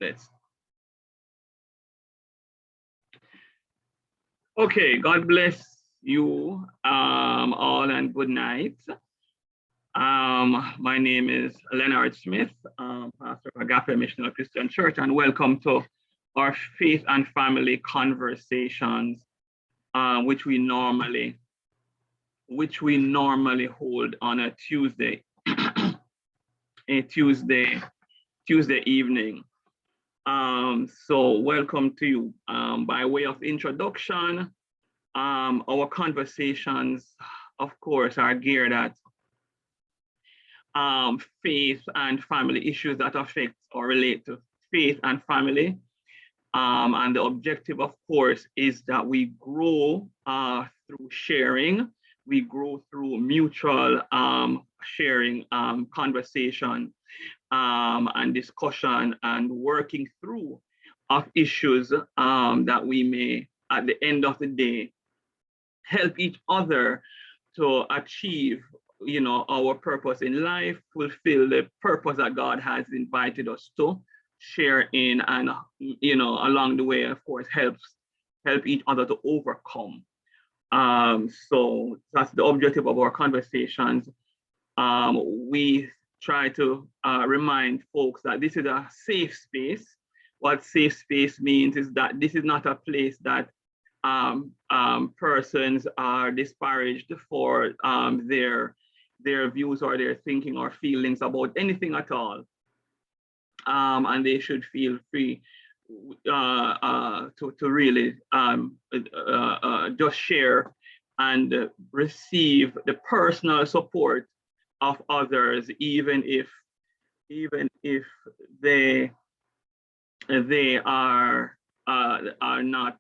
Let's. Okay, God bless you all and good night. My name is Leonard Smith, pastor of Agape Missional Christian Church, and welcome to our Faith and Family Conversations, which we normally hold on a Tuesday, Tuesday evening. So welcome to you. By way of introduction, our conversations, of course, are geared at faith and family issues that affect or relate to faith and family. And the objective, of course, is that we grow through sharing. We grow through mutual sharing, conversation, and discussion, and working through of issues that we may, at the end of the day, help each other to achieve, our purpose in life, fulfill the purpose that God has invited us to share in, and along the way, of course, help each other to overcome. So that's the objective of our conversations. We try to remind folks that this is a safe space. What safe space means is that this is not a place that persons are disparaged for their views or their thinking or feelings about anything at all. And they should feel free to really just share and receive the personal support of others, even if they are not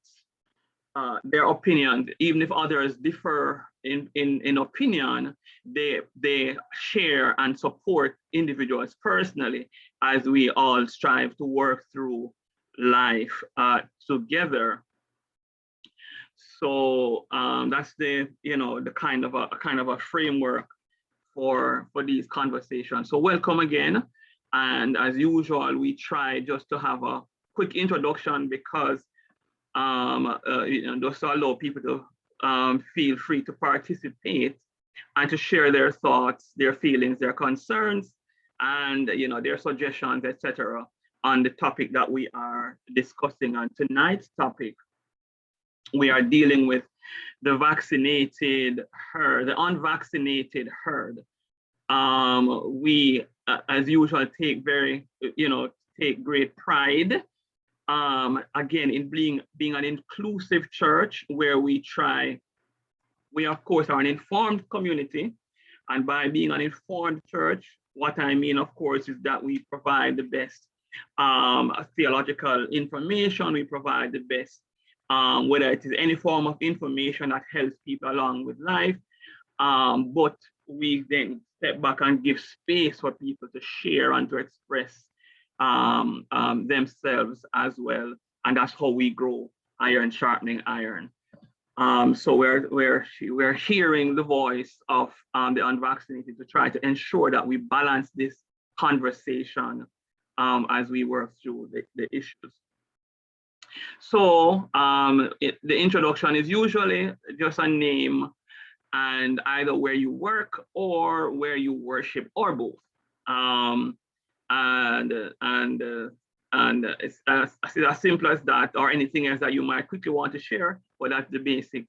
their opinions, even if others differ in opinion, they share and support individuals personally, as we all strive to work through life together. So that's the kind of a framework for these conversations. So welcome again, and as usual, we try just to have a quick introduction because just to allow people to feel free to participate and to share their thoughts, their feelings, their concerns, and their suggestions, etc., on the topic that we are discussing. On tonight's topic, we are dealing with the vaccinated herd, the unvaccinated herd. We, as usual, take great pride, again, in being an inclusive church, where we of course are an informed community. And by being an informed church, what I mean, of course, is that we provide the best theological information. We provide the best, whether it is any form of information that helps people along with life. But we then step back and give space for people to share and to express themselves as well. And that's how we grow, iron sharpening iron. So we're hearing the voice of the unvaccinated to try to ensure that we balance this conversation as we work through the issues. So the introduction is usually just a name and either where you work or where you worship, or both. And it's as simple as that, or anything else that you might quickly want to share, but that's the basic,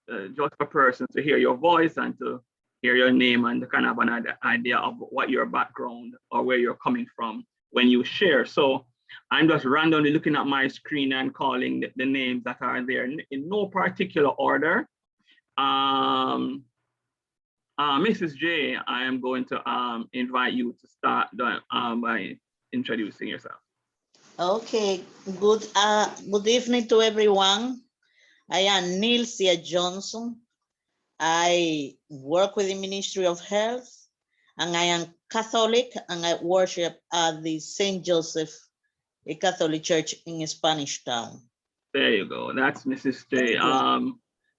just for persons to hear your voice and to hear your name and kind of an idea of what your background or where you're coming from when you share. So I'm just randomly looking at my screen and calling the names that are there in no particular order. Mrs. J, I am going to invite you to start by introducing yourself. Okay, good evening to everyone. I am Nilcia Johnson. I work with the Ministry of Health, and I am Catholic, and I worship at the St. Joseph, a Catholic church in Spanish Town. There you go. That's Mrs. J.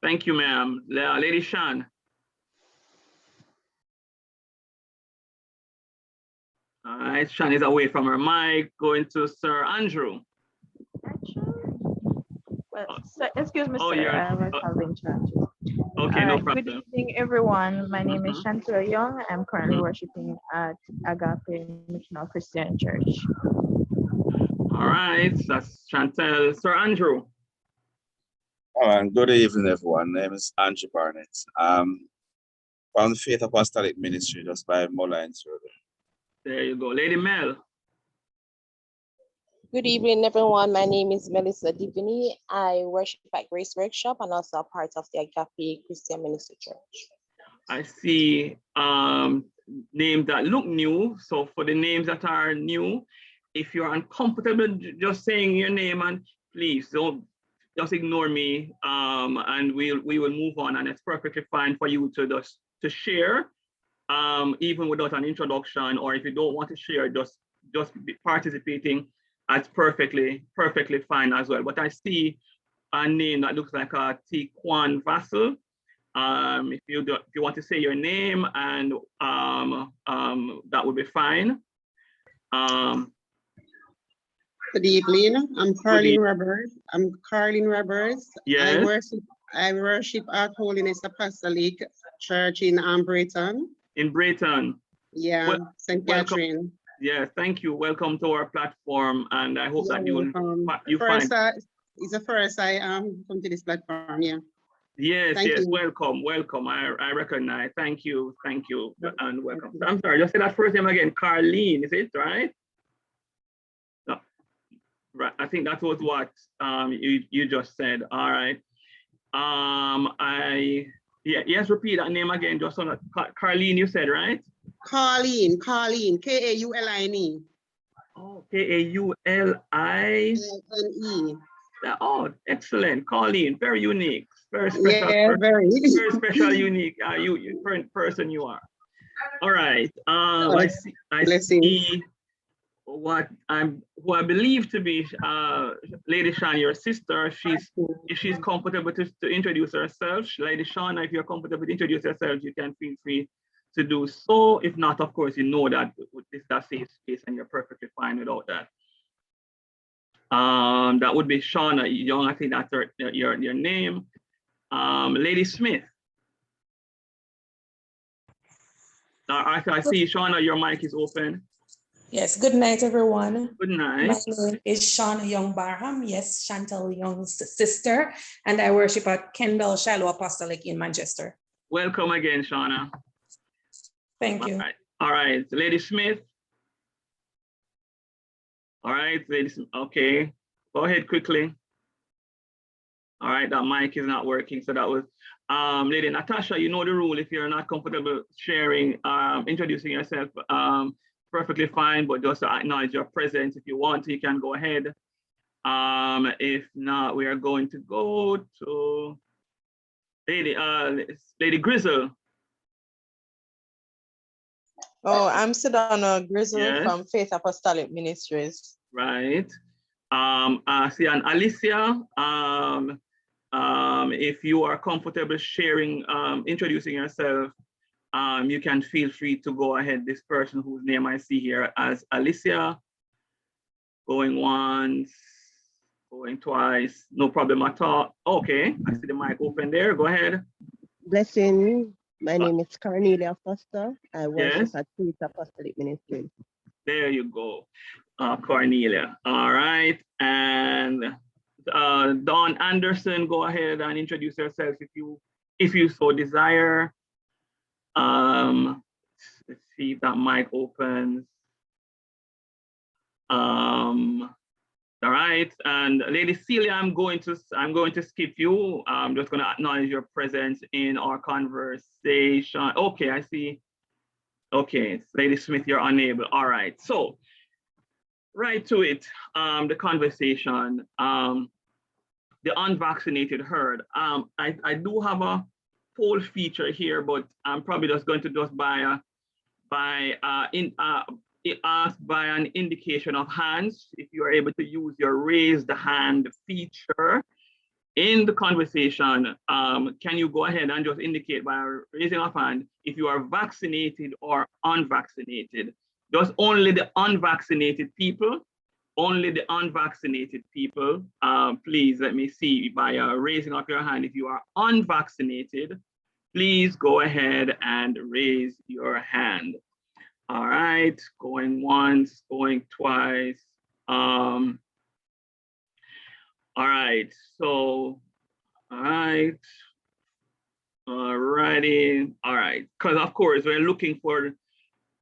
Thank you, ma'am. Lady Shan. All right, Shan is away from her mic. Going to Sir Andrew. Well, so, excuse me, Oh, sir. you're I was having challenges. All okay. No right. Good problem. evening, everyone. My name is Mhm, Chantal Young. I'm currently mhm. worshiping at Agape Missional Christian Church. All right, that's Chantel. Sir Andrew. Good evening, everyone. My name is Andrew Barnett. From the Faith Apostolic Ministry, just by Mulline Survey. There you go. Lady Mel. Good evening, everyone. My name is Melissa Divini. I worship at Grace Workshop and also a part of the Agape Christian Ministry Church. I see names that look new. So for the names that are new, if you're uncomfortable just saying your name, and please don't just ignore me, and we will move on, and it's perfectly fine for you to share, even without an introduction, or if you don't want to share, just participating, that's perfectly fine as well. But I see a name that looks like a Tiquan Vassal. If you want to say your name, and that would be fine. Good evening. I'm Carlin Roberts. Yes. I worship at Holiness Apostolic Church in Brayton. In Brayton. Yeah, Well, St. welcome. Catherine. Yeah, thank you. Welcome to our platform, and I hope that you It's find. the first I come to this platform. Yeah. Yes, Thank yes. you. Welcome. I recognize. Thank you, and welcome. I'm sorry. Just say that first name again. Carlene, is it right? No, right. I think that was what you just said. All right. Yes. Repeat that name again. Just so that Carlene, you said, right? Carlene, K-A-U-L-I-N-E. Oh, K-A-U-L-I. N-E. Oh, excellent. Colleen, very unique, very special. Yeah, very. Very special, unique. You person you are. All right. I see who I believe to be Lady Shawn, your sister. If she's comfortable to introduce herself. Lady Shawn, if you're comfortable to introduce yourself, you can feel free to do so. If not, of course, you know that this is a safe space and you're perfectly fine without that. That would be Shauna Young. I think that's your name. Lady Smith. I see Shauna, your mic is open. Yes, good night, everyone. Good night. My name is Shauna Young Barham. Yes, Chantal Young's sister, and I worship at Kendall Shiloh Apostolic in Manchester. Welcome again, Shauna. Thank you. All right. Lady Smith. All right, Lady Smith. Okay, go ahead quickly. All right, that mic is not working, so that was Lady Natasha. You know the rule. If you're not comfortable sharing, introducing yourself, perfectly fine, but just acknowledge your presence. If you want to, you can go ahead. If not, we are going to go to Lady Grizzle. Oh, I'm Sedona Grizzle, yes, from Faith Apostolic Ministries. Right. I see an Alicia. If you are comfortable sharing, introducing yourself, you can feel free to go ahead. This person whose name I see here as Alicia. Going once, going twice, no problem at all. Okay, I see the mic open there. Go ahead. Blessing. My name is Cornelia Foster. I worship Yes. at Faith Apostolic Ministry. There you go, Cornelia. All right, and Dawn Anderson, go ahead and introduce yourself if you so desire. Let's see if that mic opens. All right, and Lady Celia, I'm going to skip you. I'm just going to acknowledge your presence in our conversation. Okay, I see. Okay, Lady Smith, you're unable. All right, so right to it. The conversation. The unvaccinated herd. I do have a poll feature here, but I'm probably just going to just ask by an indication of hands. If you are able to use your raise the hand feature in the conversation, can you go ahead and just indicate by raising of hand if you are vaccinated or unvaccinated? Just only the unvaccinated people, only the unvaccinated people. Please let me see by raising up your hand. If you are unvaccinated, please go ahead and raise your hand. All right, going once, going twice. All right, so, all right. Alrighty, all right. Because of course we're looking for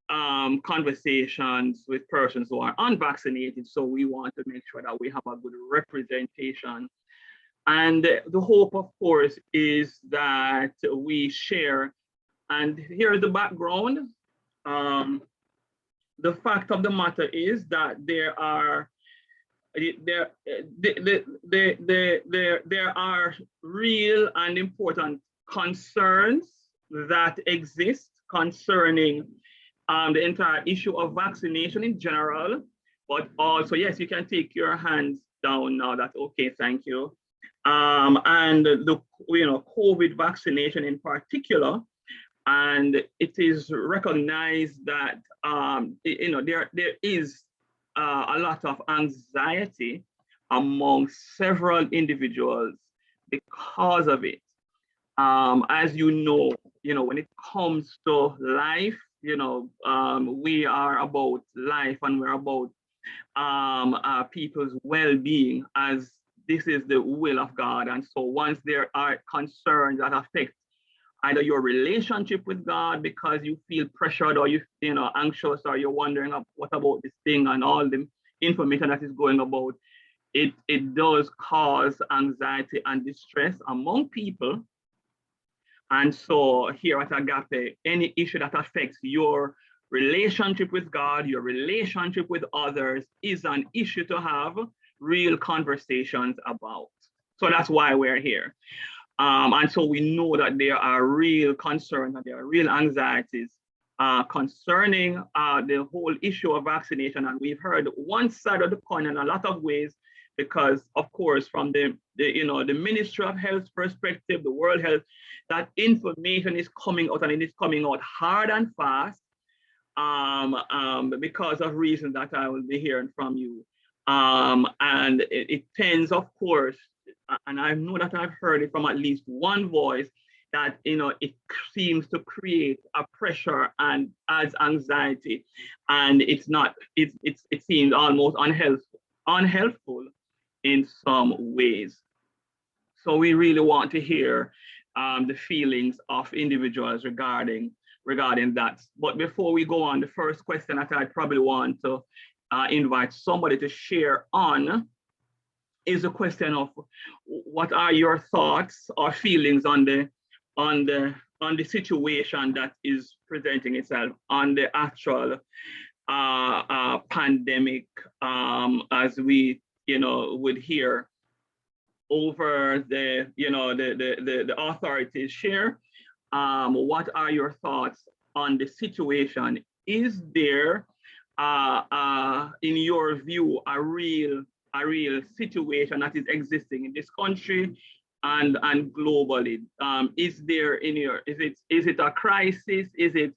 conversations with persons who are unvaccinated. So we want to make sure that we have a good representation. And the hope, of course, is that we share. And here's the background. The fact of the matter is that there are real and important concerns that exist concerning the entire issue of vaccination in general, but also, yes, you can take your hands down now. That's okay, thank you. And the COVID vaccination in particular, and it is recognized that there is a lot of anxiety among several individuals because of it. As you know, when it comes to life, we are about life and we're about people's well-being, as this is the will of God. And so once there are concerns that affect either your relationship with God because you feel pressured or you anxious, or you're wondering what about this thing and all the information that is going about, it does cause anxiety and distress among people. And so here at Agape, any issue that affects your relationship with God, your relationship with others, is an issue to have real conversations about. So that's why we're here. And so we know that there are real concerns and there are real anxieties concerning the whole issue of vaccination. And we've heard one side of the coin in a lot of ways, because of course, from the Ministry of Health perspective, the World Health, that information is coming out, and it is coming out hard and fast because of reasons that I will be hearing from you. And it tends, of course, and I know that I've heard it from at least one voice, that it seems to create a pressure and adds anxiety, and it seems almost unhelpful in some ways. So we really want to hear the feelings of individuals regarding that. But before we go on, the first question that I probably want to invite somebody to share on is a question of what are your thoughts or feelings on the situation that is presenting itself, on the actual pandemic, as we would hear over the authorities share. What are your thoughts on the situation? Is there, in your view, a real situation that is existing in this country and globally? Is it a crisis? Is it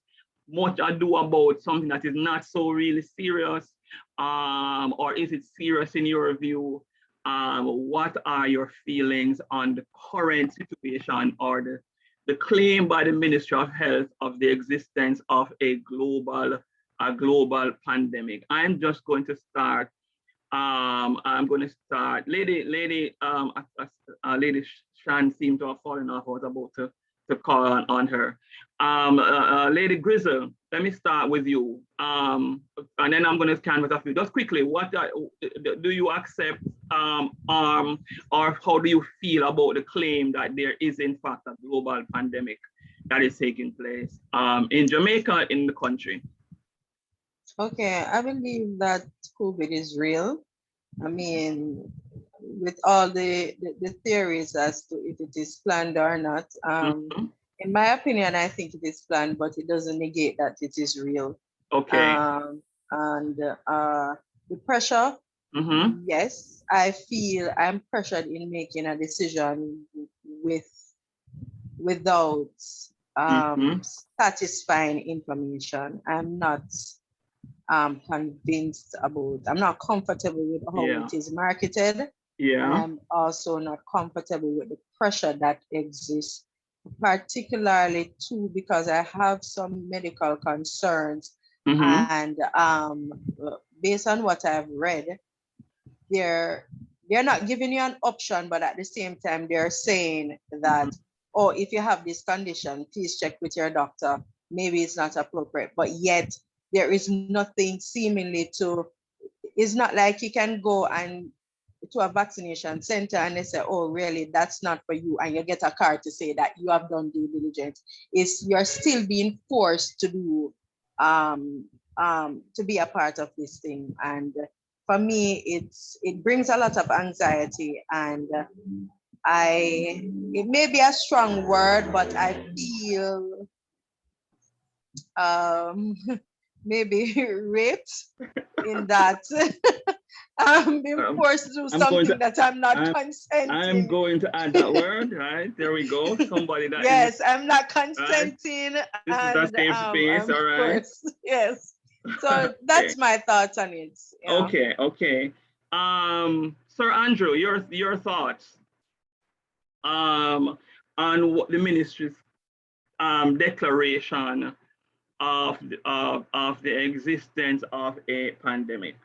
much ado about something that is not so really serious? Or is it serious in your view? What are your feelings on the current situation, or the claim by the Ministry of Health of the existence of a global pandemic? I'm just going to start. I'm going to start. Lady Shan seemed to have fallen off. I was about to call on her. Lady Grizzle, let me start with you. And then I'm going to canvas a few. Just quickly, what do you accept, or how do you feel about the claim that there is in fact a global pandemic that is taking place in Jamaica, in the country? Okay, I believe that COVID is real. I mean, with all the theories as to if it is planned or not. In my opinion, I think it is planned, but it doesn't negate that it is real. Okay. And the pressure, yes, I feel I'm pressured in making a decision without satisfying information. I'm not convinced about, I'm not comfortable with how Yeah. it is marketed. And Yeah. I'm also not comfortable with the pressure that exists, particularly too, because I have some medical concerns. Mm-hmm. And based on what I've read, they're not giving you an option, but at the same time, they're saying that, oh, if you have this condition, please check with your doctor. Maybe it's not appropriate, but yet there is nothing seemingly to, it's not like you can go and to a vaccination center and they say, oh, really, that's not for you. And you get a card to say that you have done due diligence. It's, you're still being forced to do, to be a part of this thing. And for me, it brings a lot of anxiety, and it may be a strong word, but I feel maybe raped in that I'm being forced to do something that I'm not consenting. I'm going to add that word, right? There we go. Somebody that yes, I'm not consenting. Right? This is the safe space, all right? Yes. So that's my thoughts on it. Yeah. Okay, okay. Sir Andrew, your thoughts on what the ministry's declaration of the existence of a pandemic.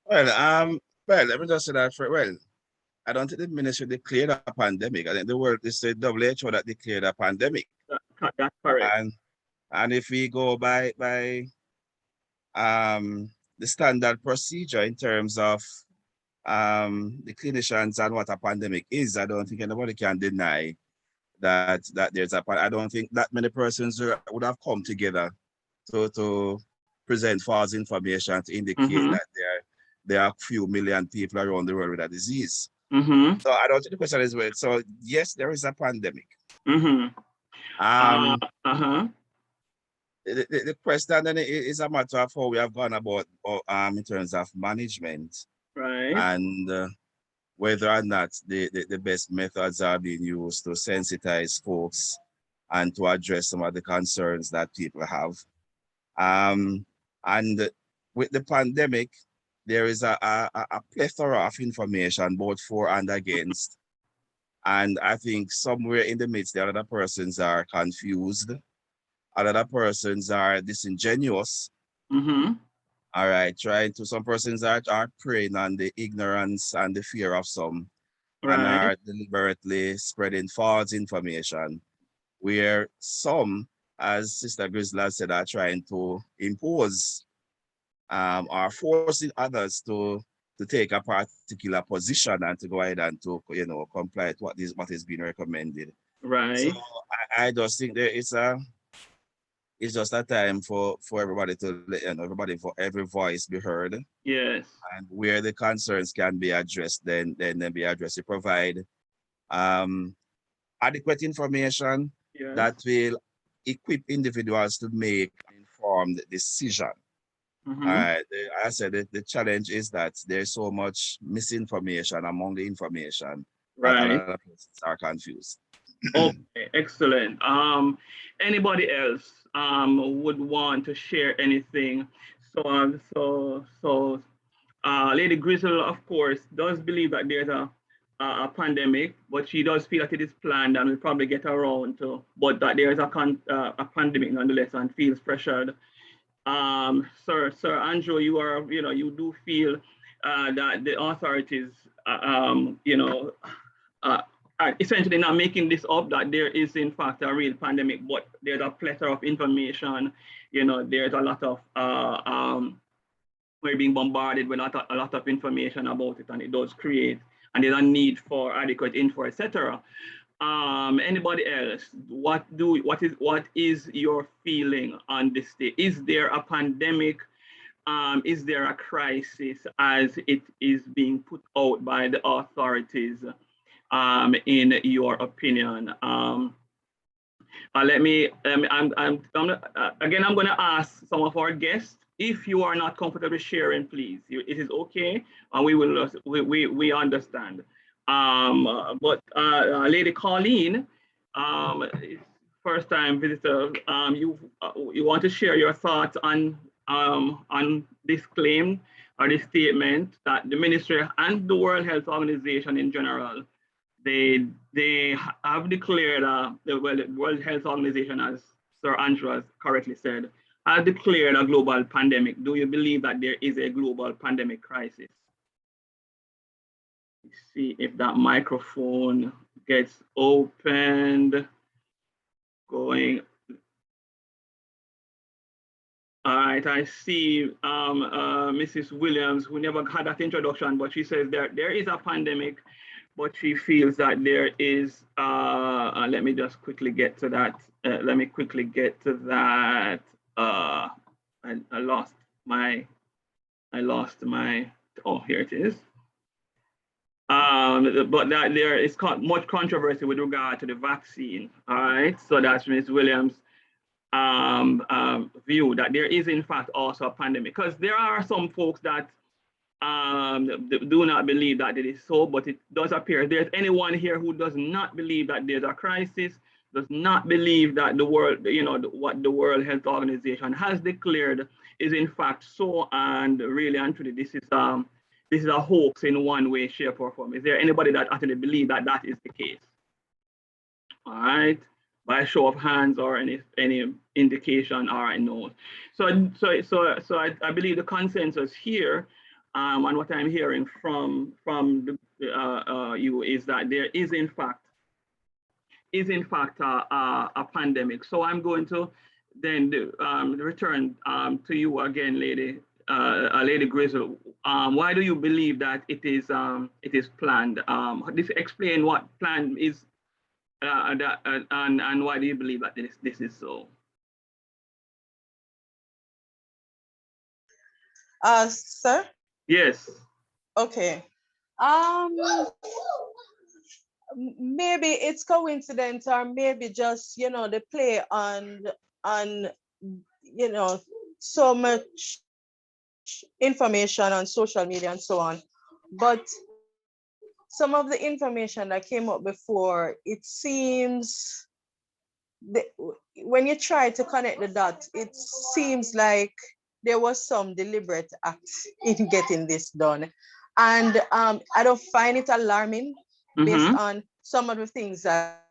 Well, let me just say that well, I don't think the ministry declared a pandemic. I think the word is the WHO that declared a pandemic. That's correct. And if we go by the standard procedure in terms of the clinicians and what a pandemic is, I don't think anybody can deny that there's a. I don't think that many persons would have come together to present false information to indicate that there are a few million people around the world with a disease. So I don't think the question is well. So yes, there is a pandemic. The question then is a matter of how we have gone about in terms of management, right? And whether or not the best methods are being used to sensitize folks and to address some of the concerns that people have. And with the pandemic, there is a plethora of information both for and against. And I think somewhere in the midst, the other persons are confused. Other persons are disingenuous. All right, some persons are preying on the ignorance and the fear of some, and are deliberately spreading false information, where some, as Sister Grizzla said, are trying to impose are forcing others to take a particular position and to go ahead and to comply with what is being recommended. Right. So I just think there is it's just a time for everybody to for every voice be heard. Yes. And where the concerns can be addressed, then be addressed. To provide adequate information that will equip individuals to make an informed decision. All right. I said the challenge is that there's so much misinformation among the information that a lot of persons are confused. Okay, excellent. Anybody else would want to share anything? So Lady Grizzle, of course, does believe that there's a pandemic, but she does feel that it is planned and will probably get around to, but that there is a pandemic nonetheless, and feels pressured. Sir Andrew, you do feel that the authorities, are essentially not making this up, that there is in fact a real pandemic, but there's a plethora of information. There's a lot of we're being bombarded with a lot of information about it, and it does create, and there's a need for adequate info, etc. Anybody else? What is your feeling on this day? Is there a pandemic? Is there a crisis as it is being put out by the authorities? In your opinion? I'm going to ask some of our guests. If you are not comfortable sharing, please, it is okay, and we understand. But Lady Colleen, first time visitor, you want to share your thoughts on on this claim or this statement that the ministry and the World Health Organization in general, they have declared, the World Health Organization, as Sir Andrew has correctly said, has declared a global pandemic. Do you believe that there is a global pandemic crisis? Let's see if that microphone gets opened. Going. All right, I see Mrs. Williams, who never had that introduction, but she says there is a pandemic, but she feels that there is, let me just quickly get to that. I lost my, oh, here it is. But that there is much controversy with regard to the vaccine. All right, so that's Ms. Williams' view that there is in fact also a pandemic, because there are some folks that do not believe that it is so, but it does appear. If there's anyone here who does not believe that there's a crisis, does not believe that the world, what the World Health Organization has declared is in fact so, and really and truly this is a hoax in one way, shape, or form. Is there anybody that actually believes that that is the case? All right, by a show of hands or any indication. All right, no. So I believe the consensus here, and what I'm hearing from you is that there is in fact a pandemic. So I'm going to then return to you again, Lady Grizzle. Why do you believe that it is planned? Explain what plan is, and why do you believe that this is so? Sir? Yes. Okay. Maybe it's coincidence, or maybe just, they play on so much information on social media and so on. But some of the information that came up before, it seems when you try to connect the dots, it seems like there was some deliberate act in getting this done. And I don't find it alarming based on some of the things that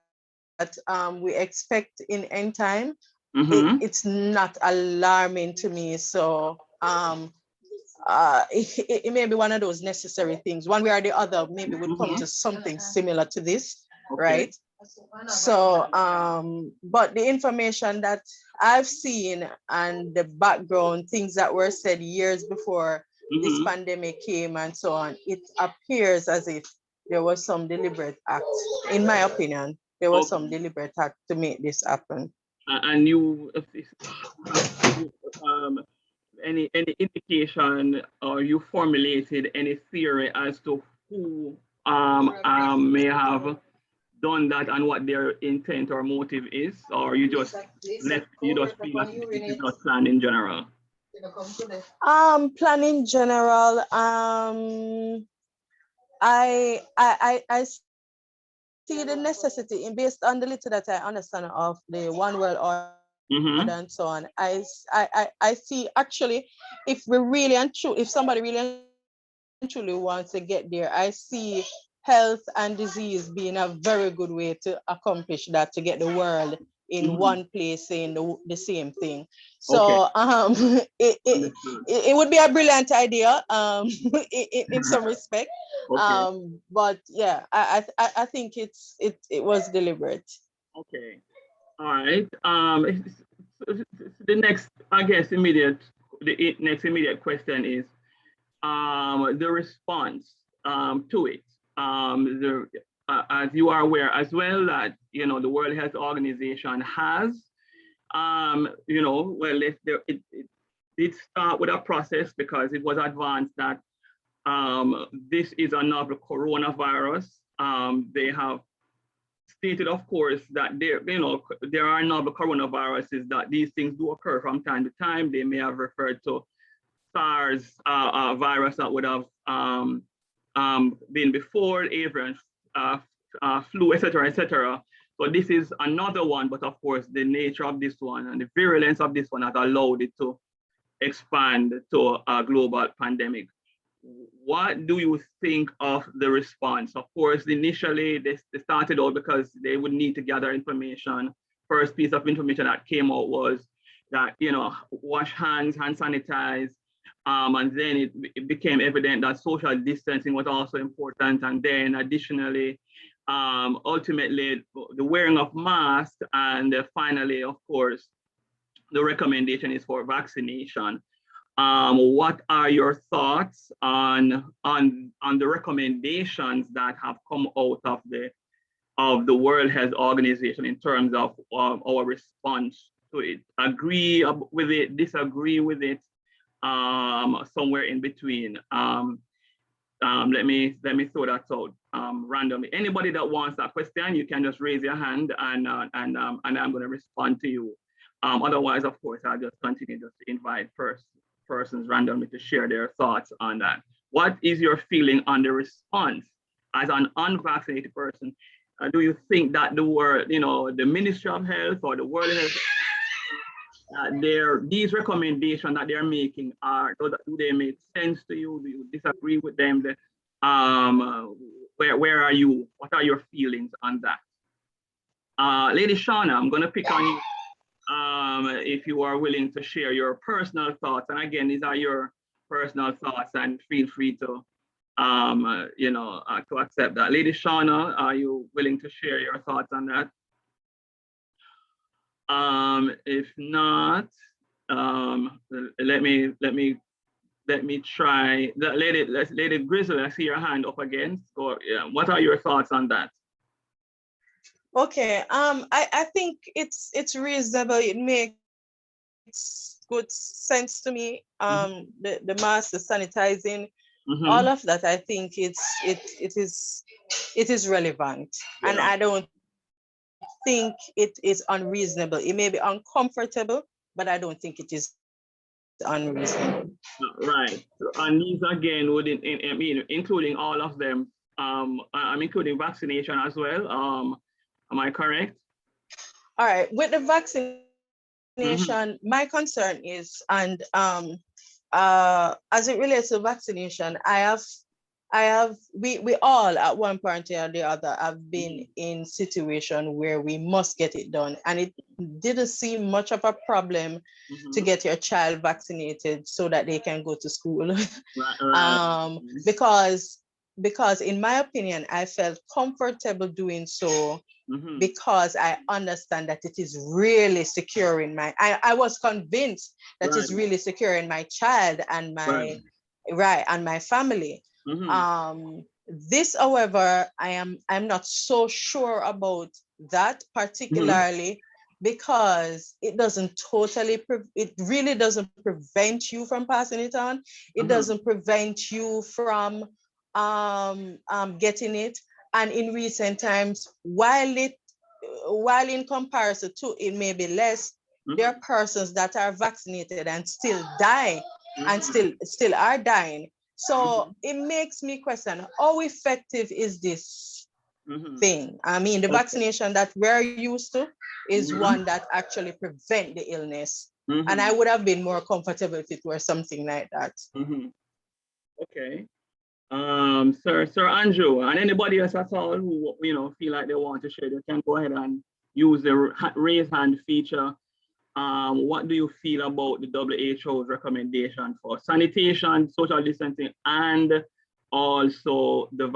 we expect in end time. It's not alarming to me. So it may be one of those necessary things. One way or the other, maybe we'll come to something similar to this, right? So, but the information that I've seen and the background, things that were said years before this pandemic came and so on, it appears as if there was some deliberate act. In my opinion, there was some deliberate act to make this happen. And you, any indication, or you formulated any theory as to who may have done that and what their intent or motive is, or you just feel that it is not planned in general? Plan in general, I see the necessity, and based on the little that I understand of the One World Order and so on, I see actually, if somebody really and truly wants to get there, I see health and disease being a very good way to accomplish that, to get the world in one place saying the same thing. So it would be a brilliant idea in some respect. But yeah, I think it was deliberate. Okay. All right. The next immediate question is the response to it. As you are aware as well, that the World Health Organization has it did start with a process, because it was advanced that this is a novel coronavirus. They have stated, of course, that there are novel coronaviruses, that these things do occur from time to time. They may have referred to SARS virus that would have been before, avian flu, etc., etc. So this is another one, but of course, the nature of this one and the virulence of this one has allowed it to expand to a global pandemic. What do you think of the response? Of course, initially they started out because they would need to gather information. First piece of information that came out was that, wash hands, hand sanitize, and then it became evident that social distancing was also important. And then additionally, ultimately, the wearing of masks, and finally, of course, the recommendation is for vaccination. What are your thoughts on the recommendations that have come out of the World Health Organization in terms of our response to it? Agree with it, disagree with it, somewhere in between. Let me throw that out randomly. Anybody that wants that question, you can just raise your hand, and I'm going to respond to you. Otherwise, of course, I'll just continue just to invite persons randomly to share their thoughts on that. What is your feeling on the response as an unvaccinated person? Do you think that the world, the Ministry of Health or the World Health, these recommendations that they're making do they make sense to you? Do you disagree with them? Where are you? What are your feelings on that? Lady Shauna, I'm going to pick on you. If you are willing to share your personal thoughts, and again, these are your personal thoughts, and feel free to, to accept that. Lady Shauna, are you willing to share your thoughts on that? If not, let me try. Lady Grizzle, I see your hand up again. So, what are your thoughts on that? Okay, I think it's reasonable. It makes good sense to me. The mask, the sanitizing, all of that. I think it is relevant, and I don't think it is unreasonable. It may be uncomfortable, but I don't think it is unreasonable. Right. And these again would including all of them. I'm including vaccination as well. Am I correct? All right. With the vaccination, my concern is, and as it relates to vaccination, we all at one point or the other have been in situation where we must get it done, and it didn't seem much of a problem to get your child vaccinated so that they can go to school. Because in my opinion, I felt comfortable doing so because I understand that it is really securing I was convinced that it's really securing my child and my family. This, however, I'm not so sure about that, particularly because it really doesn't prevent you from passing it on. It doesn't prevent you from getting it. And in recent times, while in comparison to it may be less, there are persons that are vaccinated and still die, and still are dying. So it makes me question, how effective is this thing? I mean, the vaccination that we're used to is one that actually prevent the illness. And I would have been more comfortable if it were something like that. Okay. Sir Andrew, and anybody else at all who feel like they want to share, they can go ahead and use the raise hand feature. What do you feel about the WHO's recommendation for sanitation, social distancing, and also the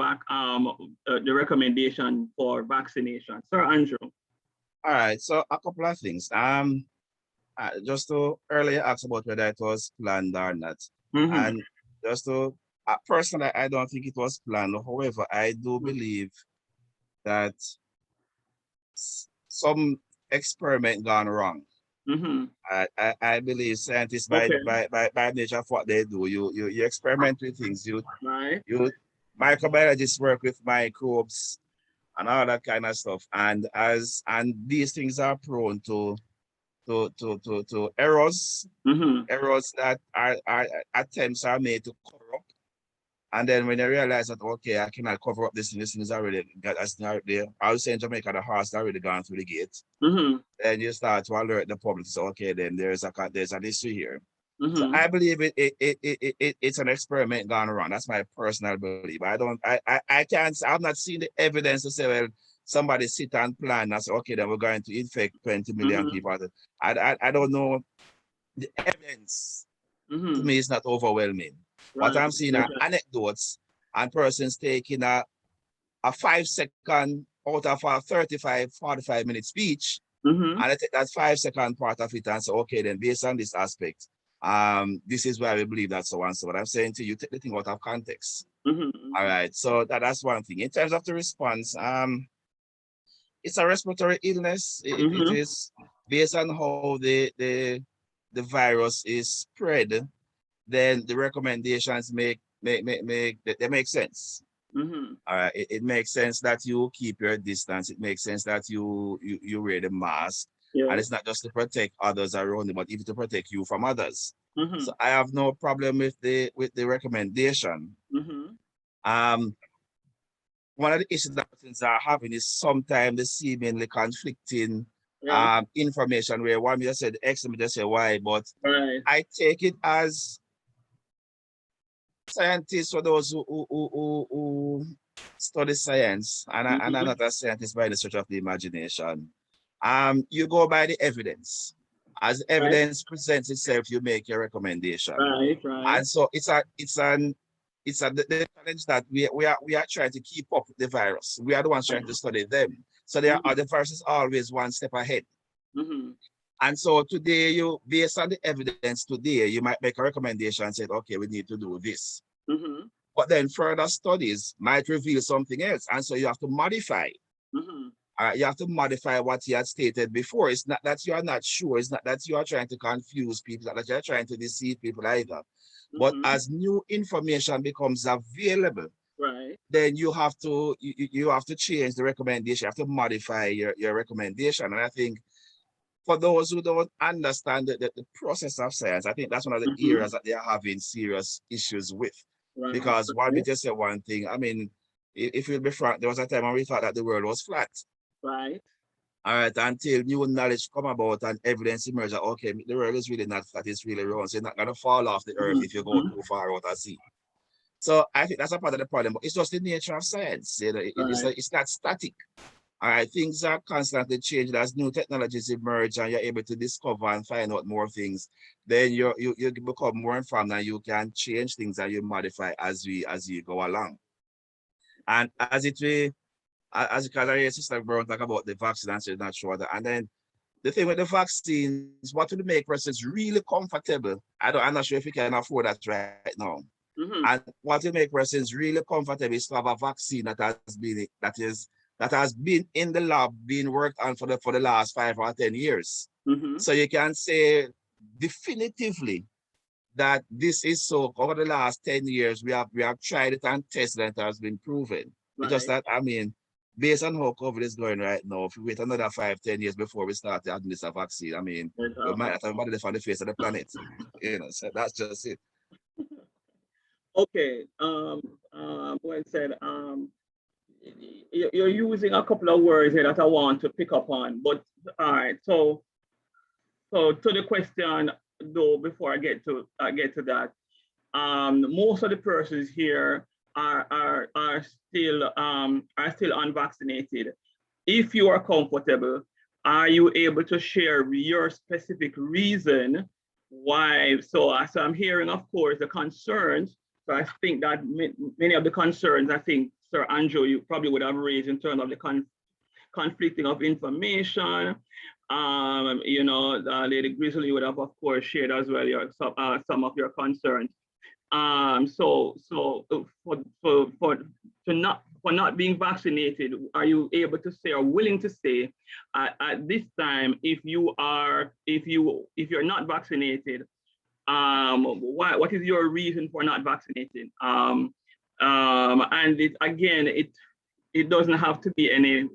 recommendation for vaccination? Sir Andrew. All right, so a couple of things. Just to earlier ask about whether it was planned or not, and just to personally, I don't think it was planned. However, I do believe that some experiment gone wrong. I believe scientists by nature of what they do, you experiment with things. You microbiologists work with microbes and all that kind of stuff. And these things are prone to errors, errors that are attempts are made to cover up. And then when they realize that, okay, I cannot cover up this thing is already got us there. I would say in Jamaica, the horse already gone through the gate. And you start to alert the public. So, okay, then there's an issue here. So I believe it's an experiment gone wrong. That's my personal belief. I can't, I've not seen the evidence to say, well, somebody sit and plan and say, okay, then we're going to infect 20 million people. I don't know. The evidence to me is not overwhelming. What I'm seeing are anecdotes and persons taking a 5-second out of a 35, 45-minute speech, and I take that 5-second part of it and say, okay, then based on this aspect, this is why we believe that so and so. What I'm saying to you, take the thing out of context. All right, so that's one thing. In terms of the response, it's a respiratory illness. It is based on how the virus is spread. Then the recommendations make sense. All right, it makes sense that you keep your distance. It makes sense that you wear the mask. And it's not just to protect others around you, but even to protect you from others. So I have no problem with the recommendation. One of the issues that persons are having is sometimes the seemingly conflicting information where one just said X and just say Y, but I take it as scientists, for those who study science, and I'm not a scientist by the stretch of the imagination. You go by the evidence. As evidence presents itself, you make your recommendation. And so the challenge that we are trying to keep up with the virus. We are the ones trying to study them. So the virus is always one step ahead. And so today, you, based on the evidence today, you might make a recommendation and say, okay, we need to do this. But then further studies might reveal something else. And so you have to modify. You have to modify what you had stated before. It's not that you are not sure. It's not that you are trying to confuse people, not that you're trying to deceive people either. But as new information becomes available, then you have to change the recommendation. You have to modify your recommendation. And I think for those who don't understand the process of science, I think that's one of the areas that they are having serious issues with. Because one we just say one thing. I mean, if you'll be frank, there was a time when we thought that the world was flat. All right, until new knowledge come about and evidence emerge that, okay, the world is really not flat, it's really round. So you're not going to fall off the earth if you go too far out at sea. So I think that's a part of the problem, but it's just the nature of science. You know, it's not static. All right, things are constantly changing as new technologies emerge and you're able to discover and find out more things. Then you become more informed and you can change things and you modify as you go along. And as you can hear Sister Brown talk about the vaccine and say not sure that. And then the thing with the vaccines, what will make persons really comfortable? I'm not sure if you can afford that right now. And what will make persons really comfortable is to have a vaccine that has been in the lab, being worked on for the last 5 or 10 years. So you can say definitively that this is so. Over the last 10 years, we have tried it and tested it, and it has been proven. It's just that, I mean, based on how COVID is going right now, if we wait another 5, 10 years before we start to administer vaccine, I mean, we might have everybody left on the face of the planet. You know, so that's just it. Okay. Well said. You're using a couple of words here that I want to pick up on, but all right. So to the question though, before I get to that, most of the persons here are still unvaccinated. If you are comfortable, are you able to share your specific reason why? So I'm hearing, of course, the concerns. So I think that many of the concerns, I think, Sir Andrew, you probably would have raised in terms of the conflicting of information. You know, Lady Grizzly would have, of course, shared as well some of your concerns. So for not being vaccinated, are you able to say or willing to say at this time, if you're not vaccinated, what is your reason for not vaccinating? And it doesn't have to be any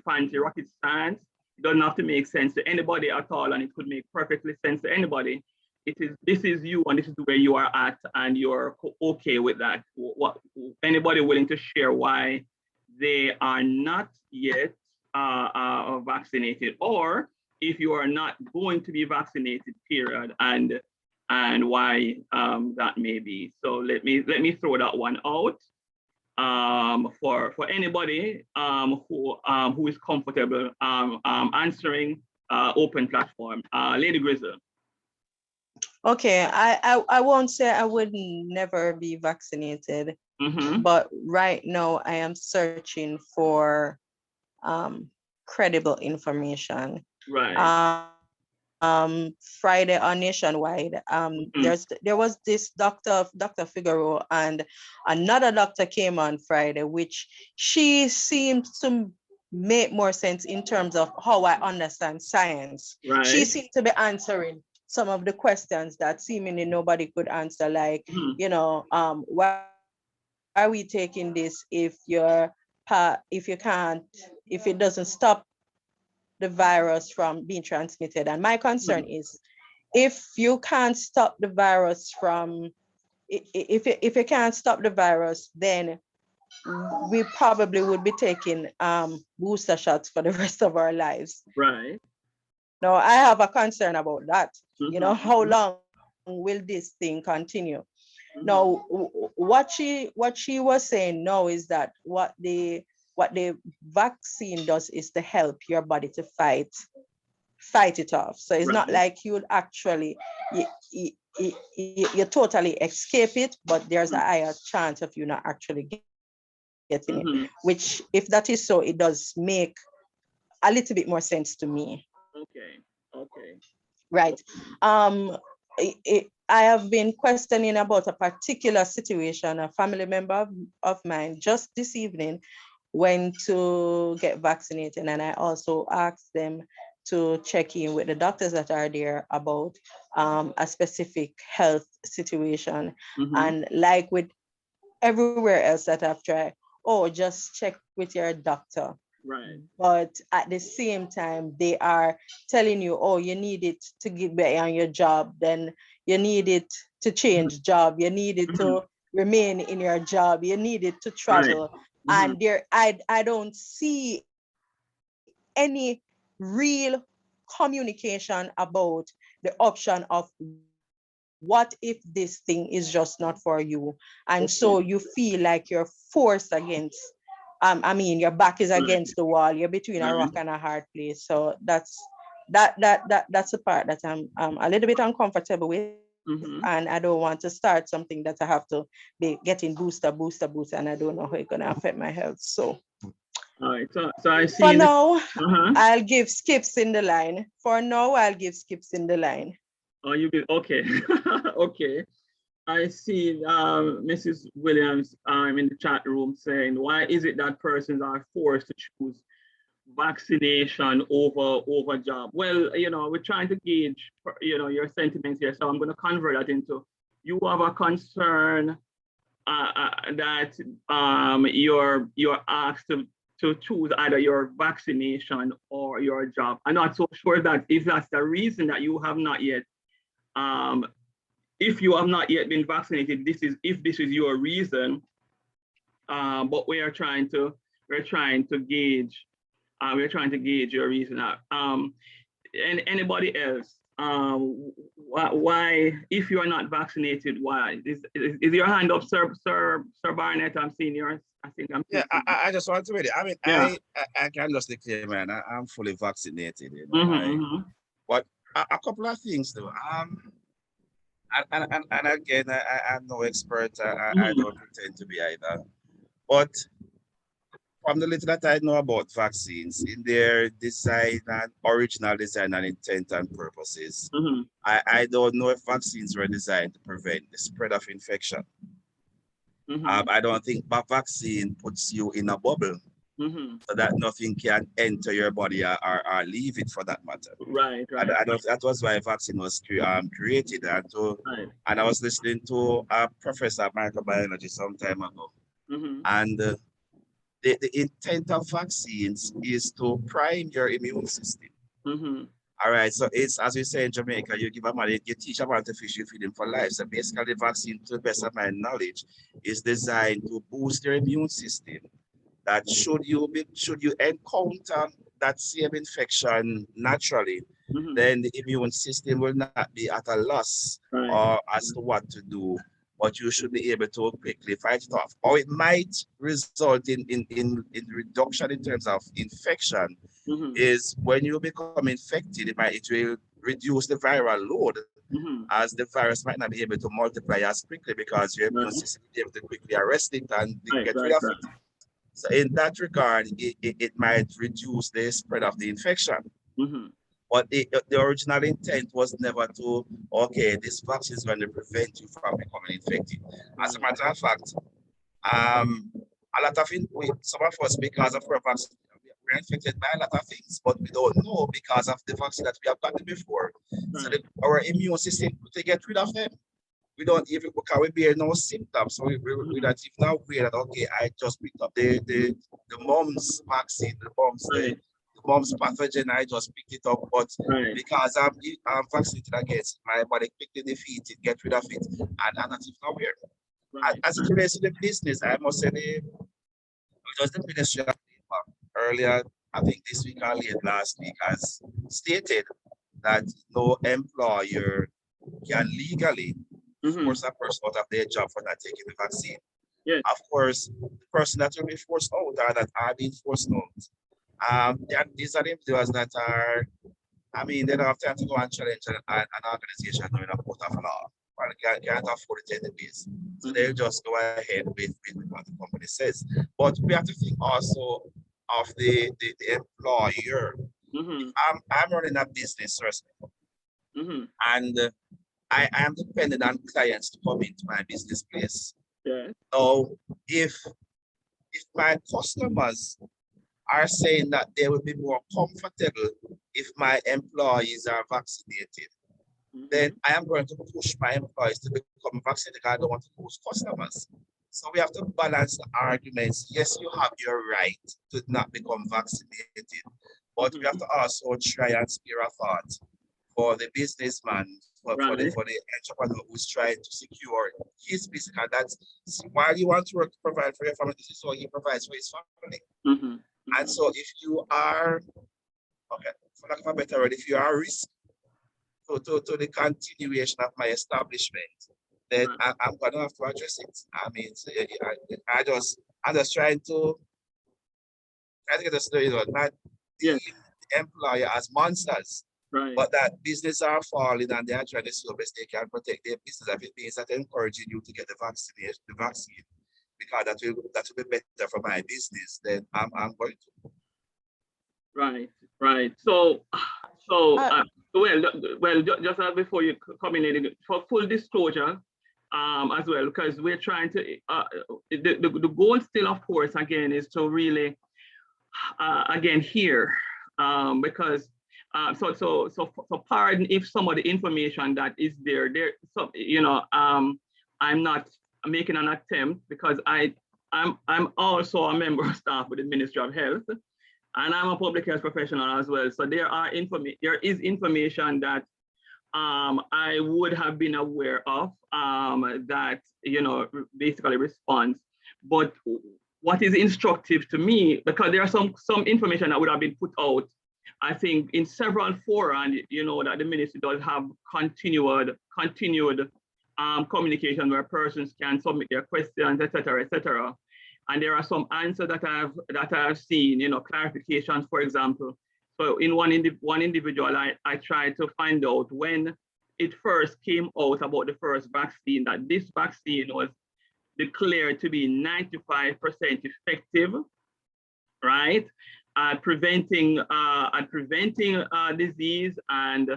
fancy rocket science. It doesn't have to make sense to anybody at all, and it could make perfectly sense to anybody. This is you, and this is where you are at, and you're okay with that. Anybody willing to share why they are not yet vaccinated, or if you are not going to be vaccinated, period, and and why that may be. So let me throw that one out for anybody who is comfortable answering open platform. Lady Grizzle. Okay, I won't say I would never be vaccinated, but right now I am searching for credible information. Right. Friday on Nationwide, there was this Dr. Figaro, and another doctor came on Friday, which she seemed to make more sense in terms of how I understand science. She Right. seemed to be answering some of the questions that seemingly nobody could answer, like, why are we taking this if if it doesn't stop the virus from being transmitted? And my concern is, if you can't stop the virus from, if you can't stop the virus, then we probably would be taking booster shots for the rest of our lives. Right. Now, I have a concern about that. How long will this thing continue? Now, what she was saying now is that what the vaccine does is to help your body to fight it off. So it's not like you would actually you totally escape it, but there's a higher chance of you not actually getting it. Which, if that is so, it does make a little bit more sense to me. Okay. Right. I have been questioning about a particular situation. A family member of mine just this evening went to get vaccinated, and I also asked them to check in with the doctors that are there about a specific health situation. And like with everywhere else that I've tried, just check with your doctor. Right. But at the same time, they are telling you, you need it to get better on your job, then you need it to change job, you need it to remain in your job, you need it to travel. And I don't see any real communication about the option of what if this thing is just not for you. And so you feel like you're forced against, your back is against the wall, you're between a rock and a hard place. So that's the part that I'm a little bit uncomfortable with. And I don't want to start something that I have to be getting booster, and I don't know how it's gonna affect my health. So all right, so I see. For now, I'll give Skips in the line. Oh, you be okay. Okay. I see Mrs. Williams in the chat room saying, why is it that persons are forced to choose vaccination over job? Well, we're trying to gauge, your sentiments here. So I'm going to convert that into, you have a concern that you're asked to choose either your vaccination or your job. I'm not so sure that if that's the reason that you have not yet, if you have not yet been vaccinated, this is your reason. But we're trying to gauge your reason. And anybody else? Why, if you are not vaccinated, why? Is your hand up, Sir Barnett? I'm seeing yours. I think I'm. Yeah, I just want to read it. I mean, I can just declare, man, I'm fully vaccinated. But a couple of things though. And again, I'm no expert. I don't pretend to be either. But from the little that I know about vaccines, in their design and original design and intent and purposes, I don't know if vaccines were designed to prevent the spread of infection. I don't think a vaccine puts you in a bubble so that nothing can enter your body or leave it, for that matter. Right. That was why vaccine was created. And I was listening to a professor of microbiology some time ago. And the intent of vaccines is to prime your immune system. All right, so it's, as we say in Jamaica, you teach a man to fish, you feed him for life. So basically, the vaccine, to the best of my knowledge, is designed to boost your immune system. That should you encounter that same infection naturally, then the immune system will not be at a loss or as to what to do, but you should be able to quickly fight it off. Or it might result in reduction in terms of infection, is when you become infected, it will reduce the viral load, as the virus might not be able to multiply as quickly because your immune system will be able to quickly arrest it and get rid of it. So in that regard, it might reduce the spread of the infection. But the original intent was never to, okay, this vaccine is going to prevent you from becoming infected. As a matter of fact, a lot of some of us, because of our vaccine, we're infected by a lot of things, but we don't know because of the vaccine that we have gotten before. So our immune system, to get rid of them, we don't even, because we bear no symptoms. So we're not even aware that, okay, I just picked up the mumps vaccine, the mumps pathogen, I just picked it up, but because I'm vaccinated against it, my body quickly defeats it, get rid of it, and I'm not even aware. As it relates to the business, I must say, it was the Ministry of Labor earlier, I think this week or late last week, has stated that no employer can legally force a person out of their job for not taking the vaccine. Of course, the person that will be forced out or that are being forced out, these are the individuals that are, I mean, they don't have time to go and challenge an organization doing a court of law. Well, can't afford it anyways. So they'll just go ahead with what the company says. But we have to think also of the employer. I'm running a business, and I am dependent on clients to come into my business place. So if my customers are saying that they will be more comfortable if my employees are vaccinated, then I am going to push my employees to become vaccinated because I don't want to lose customers. So we have to balance the arguments. Yes, you have your right to not become vaccinated, but we have to also try and spare a thought for the businessman, for the entrepreneur who's trying to secure his business. And that's why you want to work to provide for your family. This is what he provides for his family. And so if you are, okay, for lack of a better word, if you are a risk to the continuation of my establishment, then I'm going to have to address it. I mean, I'm just trying to get the story, not the employer as monsters, but that business are falling and they are trying to see the best they can protect their business. If it means that encouraging you to get the vaccine, because that will be better for my business, then I'm going to. Right. So just before you come in, for full disclosure, as well, because we're trying to, the goal still, of course, again, is to really, again, hear, because, so pardon if some of the information that is there, so, I'm not making an attempt because I'm also a member of staff with the Ministry of Health, and I'm a public health professional as well. So there is information that I would have been aware of that, basically response. But what is instructive to me, because there are some information that would have been put out, I think, in several fora, and that the ministry does have continued communication where persons can submit their questions, etc. And there are some answers that I've seen, clarifications, for example. So in one individual, I tried to find out when it first came out about the first vaccine, that this vaccine was declared to be 95% effective, right? At preventing disease, and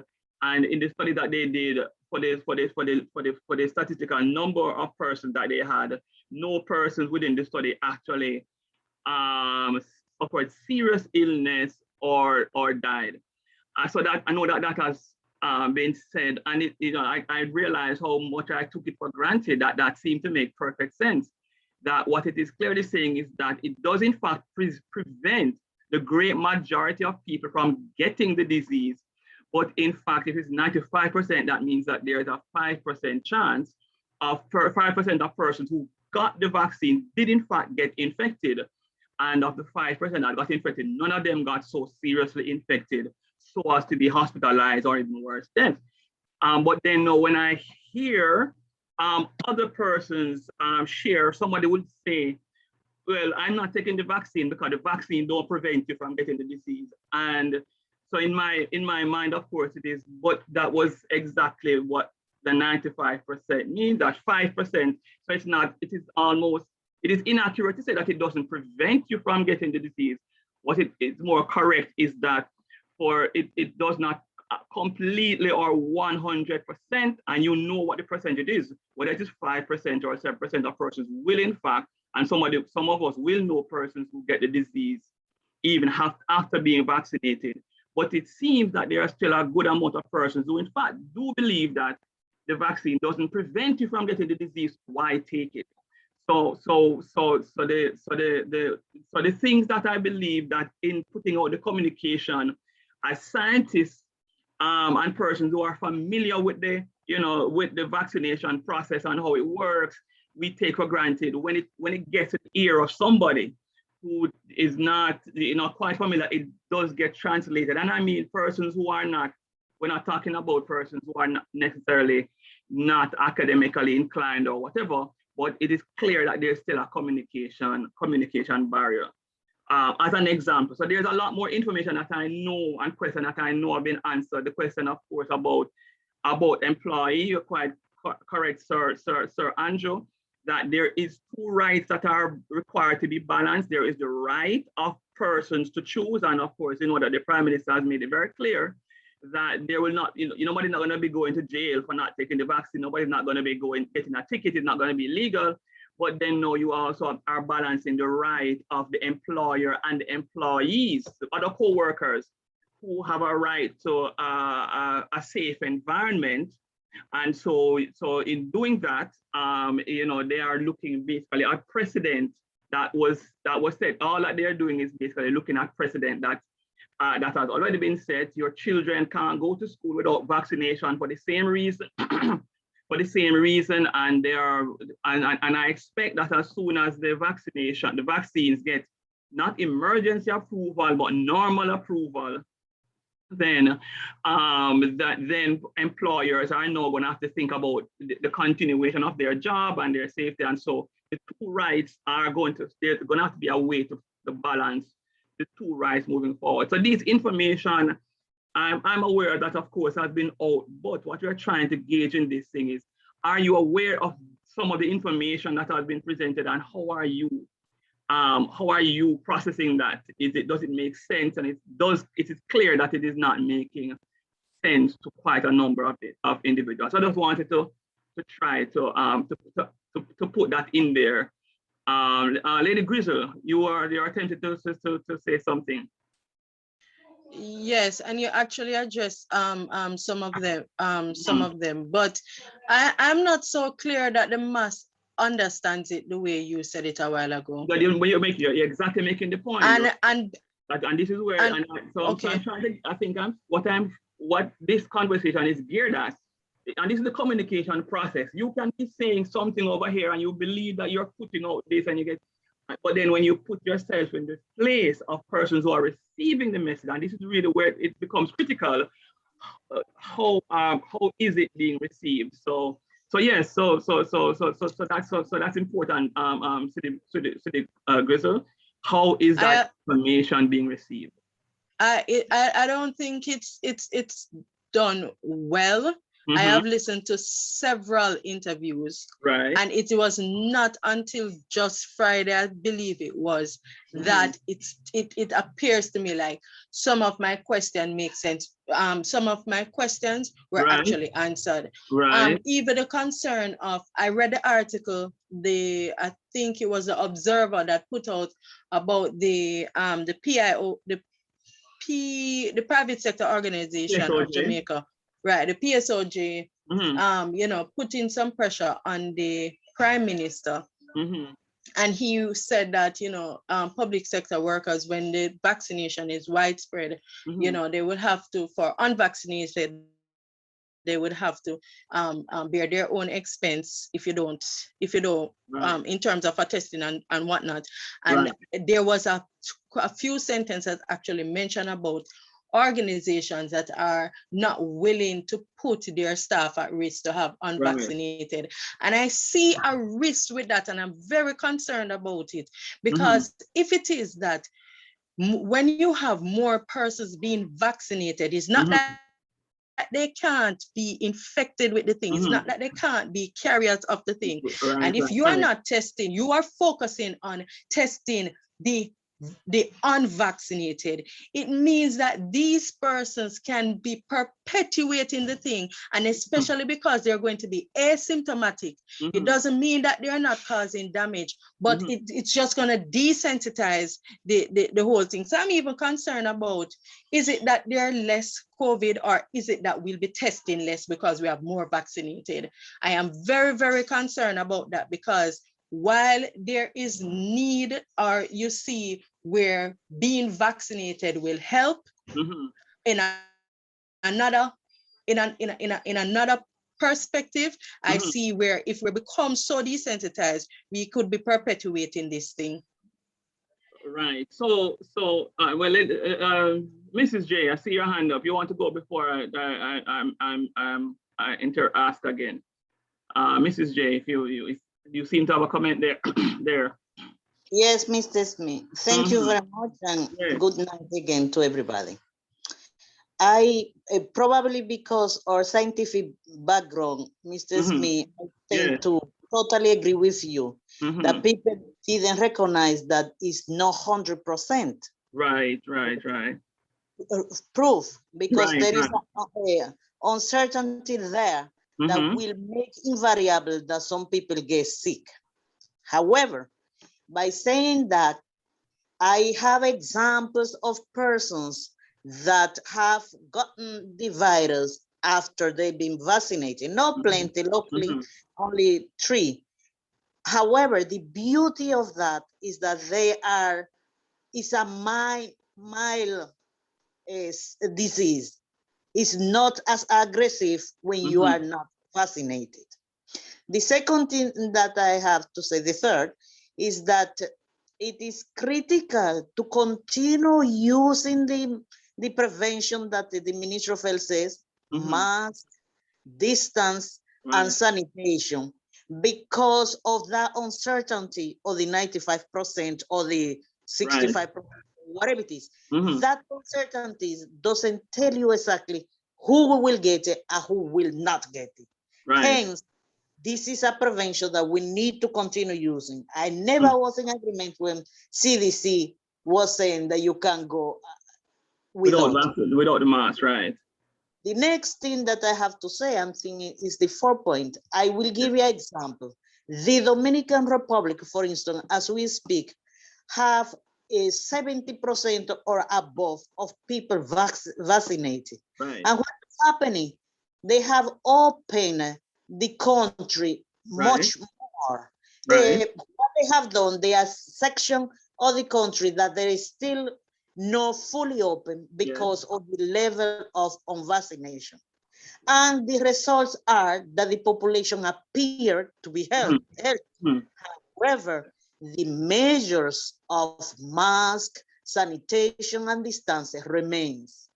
in the study that they did for the statistical number of persons that they had, no persons within the study actually suffered serious illness or died. So that I know that has been said, and I realized how much I took it for granted. That seemed to make perfect sense. That what it is clearly saying is that it does in fact prevent the great majority of people from getting the disease. But in fact, if it's 95%, that means that there's a 5% chance of 5% of persons who got the vaccine did in fact get infected. And of the 5% that got infected, none of them got so seriously infected so as to be hospitalized or even worse death. But then when I hear other persons share, somebody would say, well, I'm not taking the vaccine because the vaccine don't prevent you from getting the disease. And so in my mind, of course, it is, but that was exactly what the 95% means, that 5%. So it's not, it is inaccurate to say that it doesn't prevent you from getting the disease. What it is more correct is that it does not completely or 100%, and you know what the percentage is, whether it is 5% or 7% of persons will in fact, and some of us will know persons who get the disease even after being vaccinated. But it seems that there are still a good amount of persons who in fact do believe that the vaccine doesn't prevent you from getting the disease. Why take it? So the things that I believe that in putting out the communication as scientists and persons who are familiar with the vaccination process and how it works, we take for granted. When it gets in the ear of somebody who is not quite familiar, it does get translated. And I mean persons who are not, we're not talking about persons who are not necessarily not academically inclined or whatever, but it is clear that there's still a communication barrier. As an example, so there's a lot more information that I know and questions that I know have been answered. The question, of course, about employee, you're quite correct, Sir Andrew, that there is two rights that are required to be balanced. There is the right of persons to choose, and of course, that the Prime Minister has made it very clear that there will not, nobody's not going to be going to jail for not taking the vaccine. Nobody's not going to be getting a ticket. It's not going to be legal. But then no, you also are balancing the right of the employer and the employees, the other co-workers who have a right to a safe environment. And so in doing that, they are looking basically at precedent that was set. All that they're doing is basically looking at precedent that has already been set. Your children can't go to school without vaccination for the same reason. And I expect that as soon as the vaccines get not emergency approval but normal approval, then employers are now going to have to think about the continuation of their job and their safety. And so the two rights there's going to have to be a way to balance the two rights moving forward. So this information, I'm aware that, of course, has been out, but what we're trying to gauge in this thing is, are you aware of some of the information that has been presented, and how are you processing that? Does it make sense? And it is clear that it is not making sense to quite a number of individuals. So I just wanted to try to put that in there. Lady Grizzle, you're attempting to say something. Yes, and you actually addressed some of them, but I'm not so clear that the mass understands it the way you said it a while ago. But you're exactly making the point. And this is where okay. I'm trying to, I think what this conversation is geared at, and this is the communication process. You can be saying something over here and you believe that you're putting out this and you get, but then when you put yourself in the place of persons who are receiving the message, and this is really where it becomes critical, how is it being received? So yes, so that's important. Grizzle, how is that information being received? I don't think it's done well. Mm-hmm. I have listened to several interviews, right? And it was not until just Friday, I believe it was, mm-hmm. that it appears to me like some of my questions make sense. Some of my questions were right. actually answered. Right. Even the concern of, I read the article, I think it was the Observer that put out about the PIO, the private sector organization PSOJ. Of Jamaica. Right, the PSOJ, mm-hmm. Putting some pressure on the Prime Minister. Mm-hmm. And he said that, public sector workers, when the vaccination is widespread, mm-hmm. They will have to, for unvaccinated, they would have to bear their own expense if you don't, Right. in terms of a testing and whatnot. And there was a few sentences actually mentioned about organizations that are not willing to put their staff at risk to have unvaccinated. And I see a risk with that, and I'm very concerned about it, because if it is that when you have more persons being vaccinated, it's not that they can't be infected with the thing. It's not that they can't be carriers of the thing. And if you are not testing, you are focusing on testing the unvaccinated, it means that these persons can be perpetuating the thing, and especially because they're going to be asymptomatic. It doesn't mean that they're not causing damage, but it's just going to desensitize the whole thing. So I'm even concerned about, is it that there are less COVID, or is it that we'll be testing less because we have more vaccinated? I am very, very concerned about that, because while there is need, or you see where being vaccinated will help, in another perspective, I see where if we become so desensitized, we could be perpetuating this thing. Right. So well, Mrs. J, I see your hand up. You want to go before I ask again? Mrs. J, if you seem to have a comment there. there. Yes, Mr. Smith. Thank you very much, and good night again to everybody. I probably because our scientific background, Mr. Smith, I tend to totally agree with you that people didn't recognize that it's not 100%. Right. Proof, because there is an uncertainty there that will make invariable that some people get sick. However, by saying that, I have examples of persons that have gotten the virus after they've been vaccinated. Not plenty, luckily, only 3. However, the beauty of that is that it's a mild disease. It's not as aggressive when you are not vaccinated. The second thing that I have to say, the third, is that it is critical to continue using the prevention that the Ministry of Health says, mask, distance, and sanitation, because of that uncertainty of the 95% or the 65%, whatever it is. That uncertainty doesn't tell you exactly who will get it and who will not get it. Hence, this is a prevention that we need to continue using. I never was in agreement when CDC was saying that you can go without the mask, right? The next thing that I have to say, I'm thinking, is the 4 point. I will give you an example. The Dominican Republic, for instance, as we speak, have a 70% or above of people vaccinated. And what's happening? They have opened the country much more. What they have done, they are section of the country that there is still not fully open because of the level of unvaccination. And the results are that the population appeared to be healthy. However, the measures of mask, sanitation, and distance remains.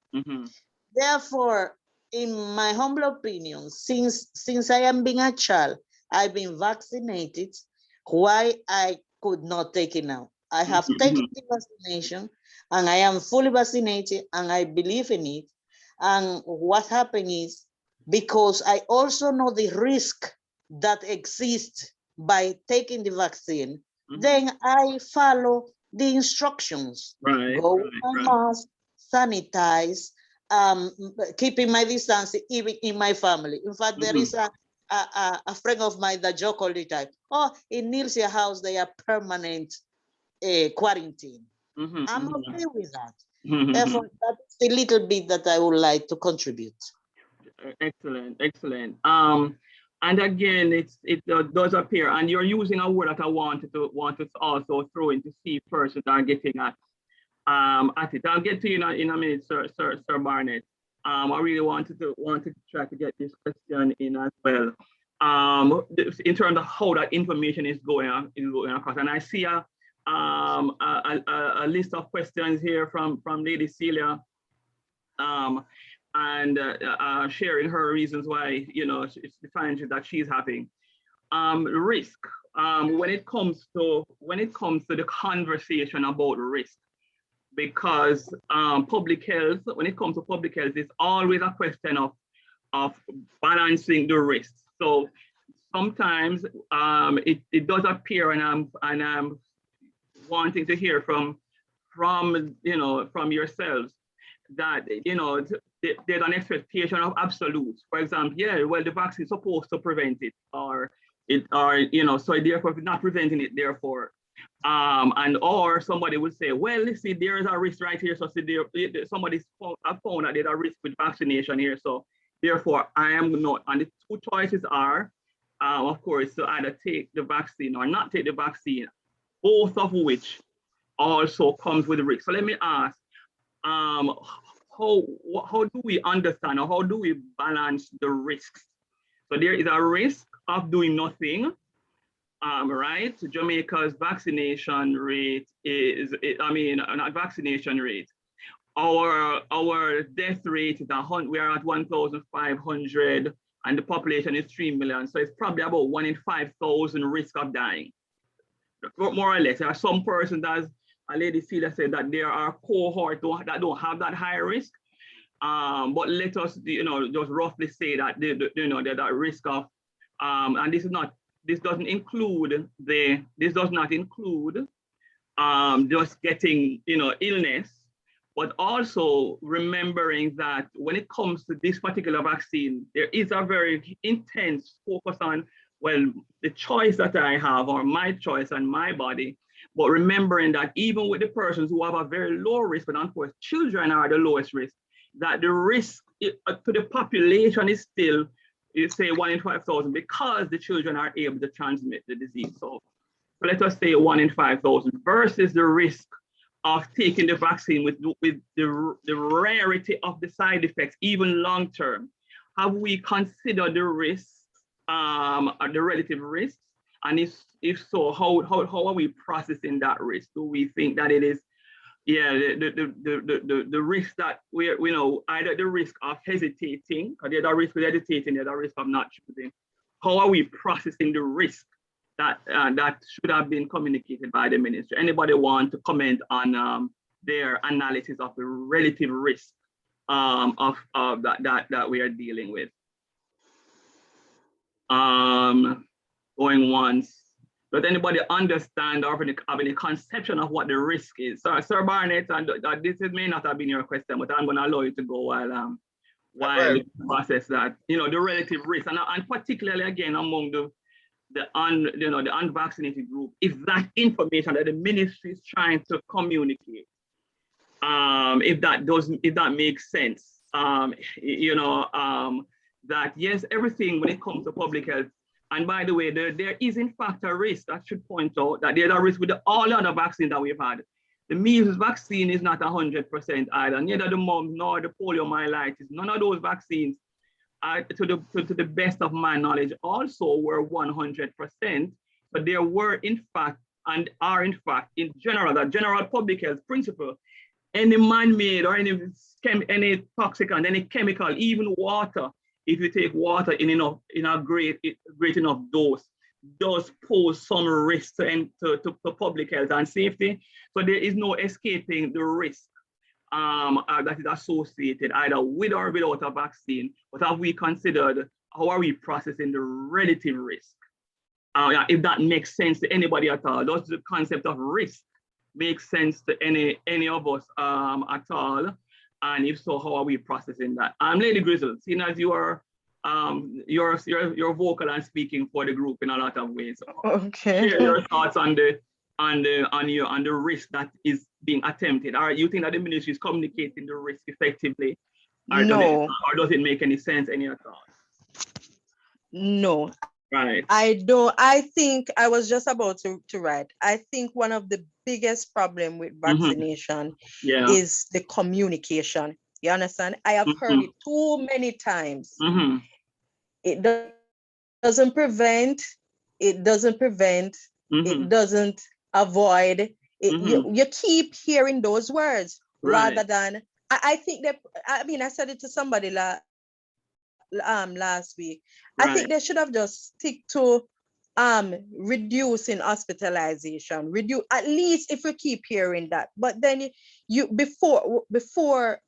Therefore, in my humble opinion, since I am being a child, I've been vaccinated. Why I could not take it now? I have taken the vaccination, and I am fully vaccinated, and I believe in it. And what happened is, because I also know the risk that exists by taking the vaccine, then I follow the instructions. Go with my mask, sanitize, keeping my distance even in my family. In fact, there is a friend of mine that joke all the time. Oh, in Nilsia's house, they are permanent quarantine. I'm okay with that. Therefore, that's a little bit that I would like to contribute. Excellent. And again, it does appear, and you're using a word that I wanted to also throw in to see if persons are getting at it. I'll get to you in a minute, Sir Barnett. I really wanted to try to get this question in as well. In terms of how that information is going across, and I see a list of questions here from Lady Celia, and sharing her reasons why, you know, it's the challenges that she's having. Risk. When it comes to the conversation about risk, because public health, when it comes to public health, it's always a question of balancing the risks. So sometimes it does appear, and I'm wanting to hear from yourselves that, you know, there's an expectation of absolutes. For example, yeah, well, the vaccine is supposed to prevent it, or you know, so therefore if it's not preventing it, therefore. Or somebody would say, well, listen, there is a risk right here. So somebody found that there's a risk with vaccination here. So therefore, I am not. And the two choices are, of course, to either take the vaccine or not take the vaccine, both of which also comes with risk. So let me ask, how do we understand, or how do we balance the risks? So there is a risk of doing nothing. Right? Jamaica's vaccination rate is, not vaccination rate. Our death rate is we are at 1,500, and the population is 3 million. So it's probably about 1 in 5,000 risk of dying, more or less. There are some persons, as a Lady Celia said, that there are cohorts that don't have that high risk. But let us, you know, just roughly say that there's that risk of, and this does not include just getting, you know, illness, but also remembering that when it comes to this particular vaccine, there is a very intense focus on, well, the choice that I have, or my choice and my body, but remembering that even with the persons who have a very low risk, but of course children are the lowest risk, that the risk to the population is still, you say 1 in 5,000, because the children are able to transmit the disease. So let us say 1 in 5,000 versus the risk of taking the vaccine with the rarity of the side effects, even long term. Have we considered the risks, the relative risks? And if so, how are we processing that risk? Do we think that it is, yeah, the risk that we know, either the risk of hesitating, because there's a risk of hesitating, there's a risk of not choosing. How are we processing the risk that should have been communicated by the ministry? Anybody want to comment on their analysis of the relative risk of that we are dealing with? Going once. Does anybody understand or have any conception of what the risk is? So, Sir Barnett, and this may not have been your question, but I'm going to allow you to go while you process that. You know, the relative risk, and particularly again among the unvaccinated group, if that information that the ministry is trying to communicate, if that makes sense, that yes, everything when it comes to public health. And by the way, there is in fact a risk, that should point out that there's a risk with all the other vaccines that we've had. The measles vaccine is not 100% either, neither the mumps nor the poliomyelitis. None of those vaccines, to the best of my knowledge, also were 100%. But there were in fact, and are in fact, in general, that general public health principle, any man-made or any toxicant, any chemical, even water, if you take water in a great enough dose, does pose some risk to public health and safety. So there is no escaping the risk that is associated either with or without a vaccine. But have we considered, how are we processing the relative risk? If that makes sense to anybody at all, does the concept of risk make sense to any of us at all? And if so, how are we processing that? Lady Grizzle, seeing as you are you're vocal and speaking for the group in a lot of ways. Okay. Share your thoughts on the risk that is being attempted. Or you think that the ministry is communicating the risk effectively? Or does it make any sense any at all? No. Right. I think I was just about to write. I think one of the biggest problem with vaccination is the communication. You understand? I have heard it too many times. It doesn't prevent, it doesn't prevent, it doesn't avoid. You keep hearing those words rather than, I think that, I mean, I said it to somebody last week. I think they should have just stick to reducing hospitalization, reduce, at least if we keep hearing that. But then you before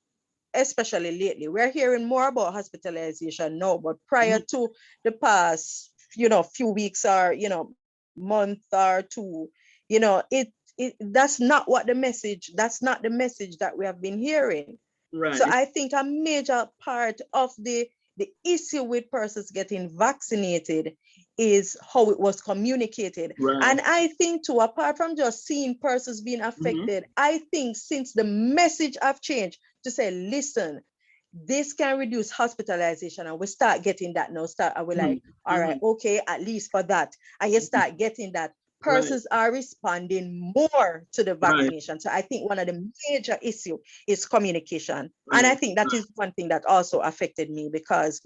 especially lately, we're hearing more about hospitalization now, but prior to the past, few weeks or, month or two, that's not what that's not the message that we have been hearing. Right. So I think a major part of the issue with persons getting vaccinated is how it was communicated. Right. And I think too, apart from just seeing persons being affected, I think since the message have changed to say, listen, this can reduce hospitalization, and we start getting that now. We're like, all right, okay, at least for that. And you start getting that. Persons are responding more to the vaccination. So I think one of the major issue is communication. And I think that is one thing that also affected me, because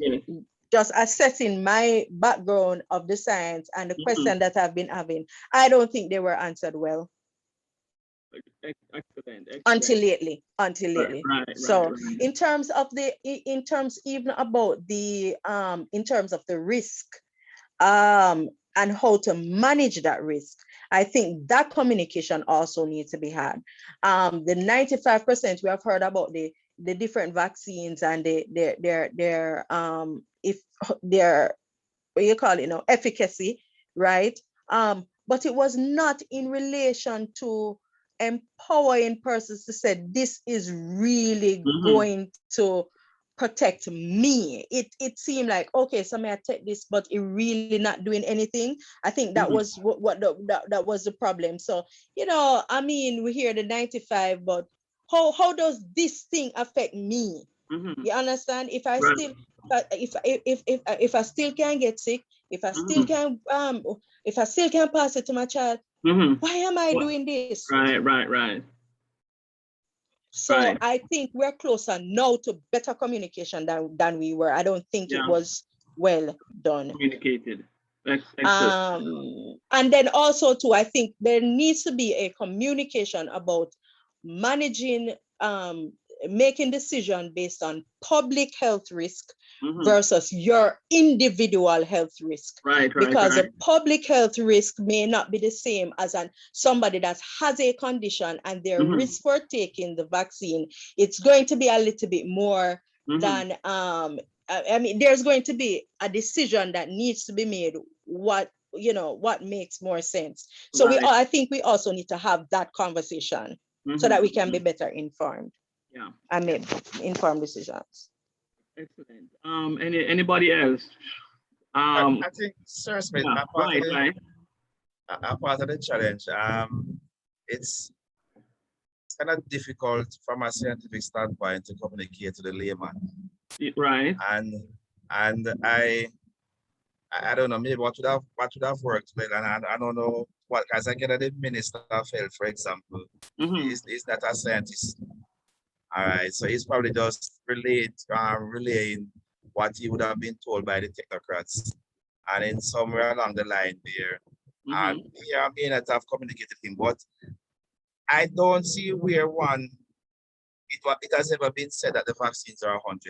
just assessing my background of the science and the question that I've been having, I don't think they were answered well. Excellent. Until lately. So in terms even about the in terms of the risk and how to manage that risk, I think that communication also needs to be had. The 95% we have heard about the different vaccines and their if their, what you call it, efficacy, right? But it was not in relation to empowering persons to say, this is really going to protect me. It seemed like, okay, so may I take this, but it really not doing anything. I think that was what that was the problem. So, I mean, we hear the 95, but how does this thing affect me? You understand? If I still, if I still can get sick, if I still can pass it to my child, why am I doing this? Right. So I think we're closer now to better communication than we were. I don't think it was well done. Communicated. And then also too, I think there needs to be a communication about managing, making decision based on public health risk versus your individual health risk. Because a public health risk may not be the same as somebody that has a condition, and their risk for taking the vaccine, it's going to be a little bit more than, I mean, there's going to be a decision that needs to be made, what makes more sense. So I think we also need to have that conversation so that we can be better informed. And make informed decisions. Excellent. Anybody else? I think, Sir Smith, a part of the challenge. It's kind of difficult from a scientific standpoint to communicate to the layman. Right. And I don't know, maybe what would have worked well, and I don't know what, as I get at the Minister of Health, for example, is not a scientist. All right, so he's probably just relaying what he would have been told by the technocrats, and in somewhere along the line there, I may not have communicated him, but I don't see where it has ever been said that the vaccines are 100%.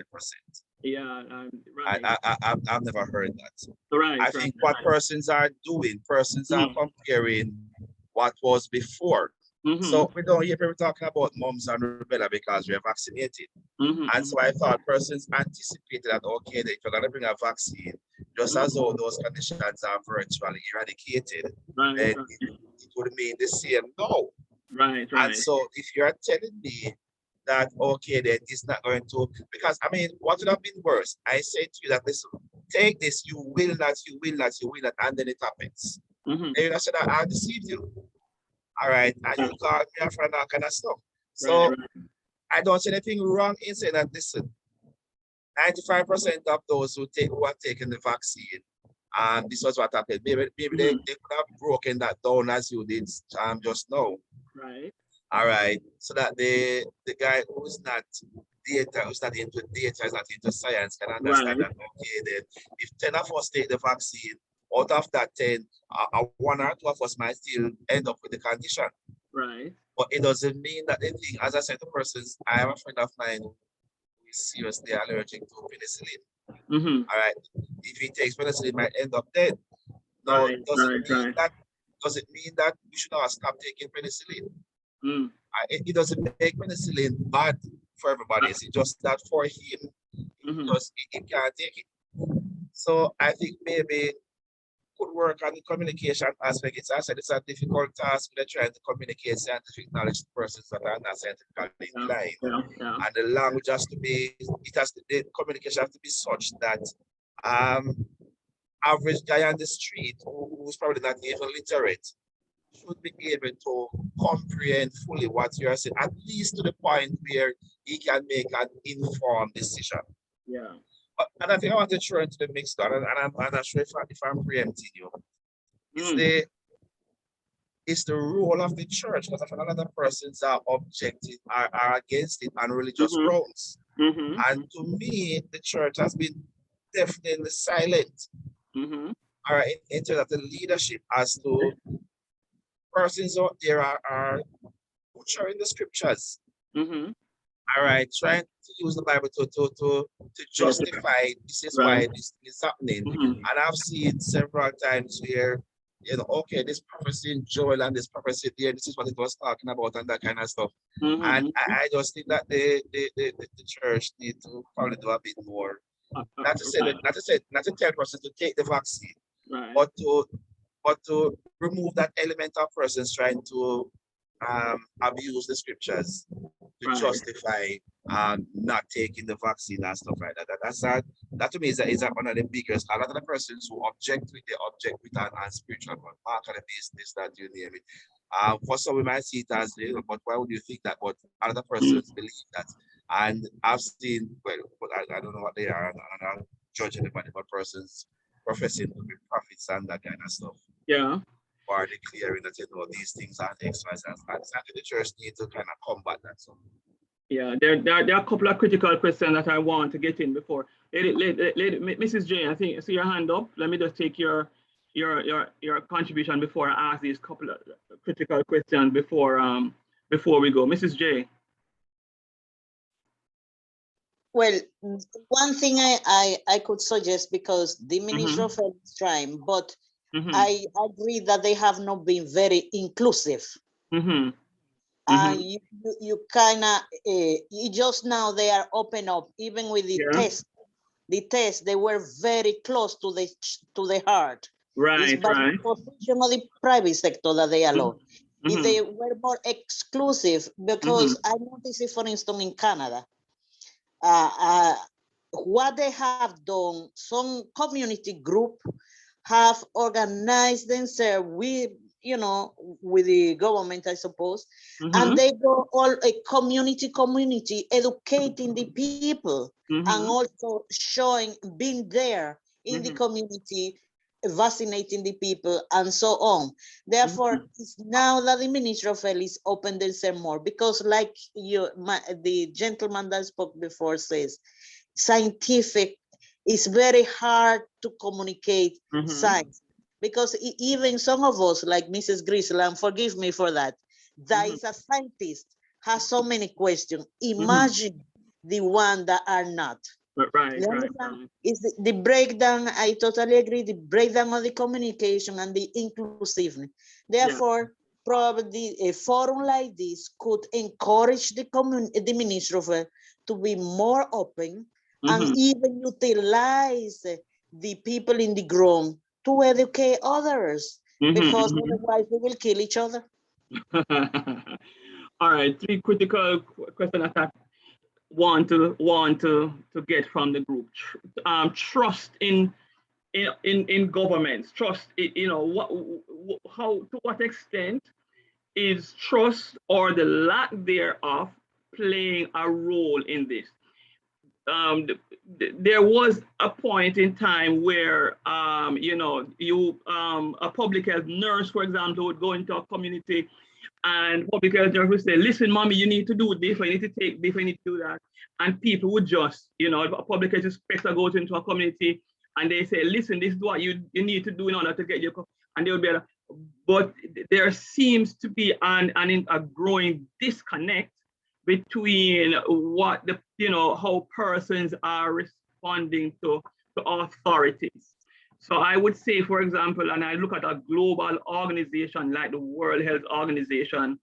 Yeah, right. I've never heard that. I think what persons are doing, are comparing what was before. So we don't hear people talking about mumps and rubella because we're vaccinated. And so I thought persons anticipated that, okay, that if you're going to bring a vaccine, just as though those conditions are virtually eradicated, then it would mean the same. No. Right. And so if you're telling me that, okay, then it's not going to, because I mean, what would have been worse? I say to you that, listen, take this, you will not, and then it happens. And you said that I deceived you. All right, and you called me after and that kind of stuff. So I don't see anything wrong in saying that, listen, 95% of those who are taking the vaccine, this was what happened. Maybe they could have broken that down as you did just now. Right. All right, so that the guy who's not data, who's not into data, is not into science, can understand that, okay, then if 10 of us take the vaccine, out of that 10, 1 or 2 of us might still end up with the condition. Right. But it doesn't mean that the thing, as I said to persons, I have a friend of mine who is seriously allergic to penicillin. Mm-hmm. All right. If he takes penicillin, he might end up dead. Now, does it mean that we should not stop taking penicillin? Mm. It doesn't make penicillin bad for everybody. It's just that for him, he can't take it. So I think maybe could work on the communication aspect. It's I said it's a difficult task. They're trying to communicate scientific knowledge to persons that are not scientifically inclined. And the language has to be, the communication has to be such that average guy on the street who's probably not even literate should be able to comprehend fully what you're saying, at least to the point where he can make an informed decision. Yeah. And I think I want to throw into the mix, God, and I'm not sure if I'm preempting you. It's the role of the church, because a lot of persons are objective, are against it on religious grounds. And to me, the church has been definitely silent. All right, in terms of the leadership as to persons out there are butchering the scriptures. All right, trying to use the Bible to justify this is why this is happening. And I've seen several times where, you know, okay, this prophecy in Joel and this prophecy there, this is what it was talking about and that kind of stuff. And I just think that the church need to probably do a bit more. Not to tell persons to take the vaccine, but to remove that element of persons trying to abuse the scriptures to justify not taking the vaccine and stuff like that. That to me is one of the biggest. A lot of the persons who object with an spiritual mark of the business that you name it. For some we might see it as, you know, but why would you think that? But other persons believe that. And I've seen, well, but I don't know what they are, and I'm not judging anybody, but persons professing to be prophets and that kind of stuff. Yeah. Or declaring that, you know, these things are X, Y, Z. I think the church needs to kind of combat that. So. Yeah, there are a couple of critical questions that I want to get in before. Mrs. J, I think I see your hand up. Let me just take your contribution before I ask these couple of critical questions before we go. Mrs. J. Well, one thing I could suggest, because the Ministry of Health is trying, but I agree that they have not been very inclusive. You kind of, just now they are open up, even with the test. The test, they were very close to the heart. It's by the position of the private sector that they allow. If they were more exclusive, because I noticed it, for instance, in Canada, what they have done, some community group have organized themselves with, you know, with the government, I suppose, and they go all a community educating the people, and also showing, being there in the community, vaccinating the people, and so on. Therefore, it's now that the Ministry of Health is open themselves more, because like the gentleman that spoke before says, scientific, it's very hard to communicate science, because even some of us, like Mrs. Grisel, and forgive me for that, that is a scientist, has so many questions. Imagine the one that are not. It's the breakdown. I totally agree. The breakdown of the communication and the inclusiveness. Therefore, probably a forum like this could encourage the Ministry of Health to be more open and even utilize the people in the ground to educate others, because otherwise we will kill each other. All right, 3 critical questions that I want to get from the group. Trust in governments. Trust, you know, how, to what extent is trust or the lack thereof playing a role in this? there was a point in time where, you know, a public health nurse, for example, would go into a community and public health nurse would say, listen, mommy, you need to do this, or you need to take this, or you need to do that. And people would just, you know, a public health inspector goes into a community and they say, listen, this is what you need to do in order to get your, and they would be like, but there seems to be a growing disconnect between what the, you know, how persons are responding to authorities. So I would say, for example, and I look at a global organization like the World Health Organization,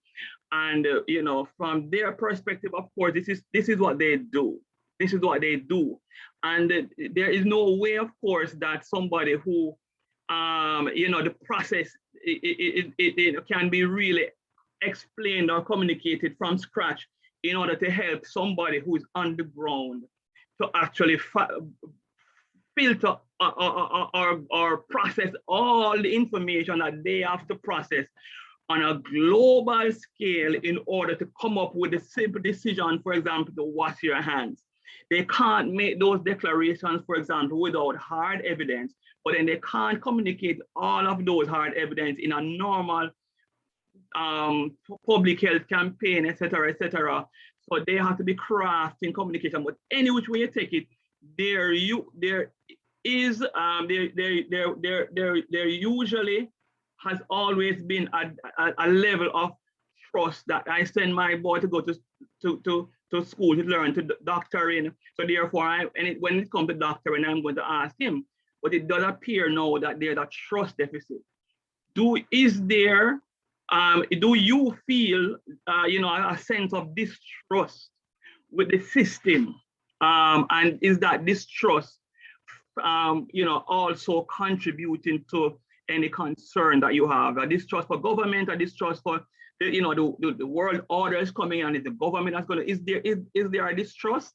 and you know, from their perspective, of course, this is what they do. This is what they do, and there is no way, of course, that somebody who, you know, the process it can be really explained or communicated from scratch in order to help somebody who is on the ground to actually filter or process all the information that they have to process on a global scale in order to come up with a simple decision, for example, to wash your hands. They can't make those declarations, for example, without hard evidence, but then they can't communicate all of those hard evidence in a normal public health campaign, etc., etc. So they have to be crafting communication. But any which way you take it, there usually has always been a level of trust that I send my boy to go to school to learn to doctoring. So therefore, when it comes to doctoring, I'm going to ask him. But it does appear now that there's a trust deficit. Do you feel you know, a sense of distrust with the system? And is that distrust you know, also contributing to any concern that you have? A distrust for government, a distrust for you know, the world order is coming and is the government that's going to, is there a distrust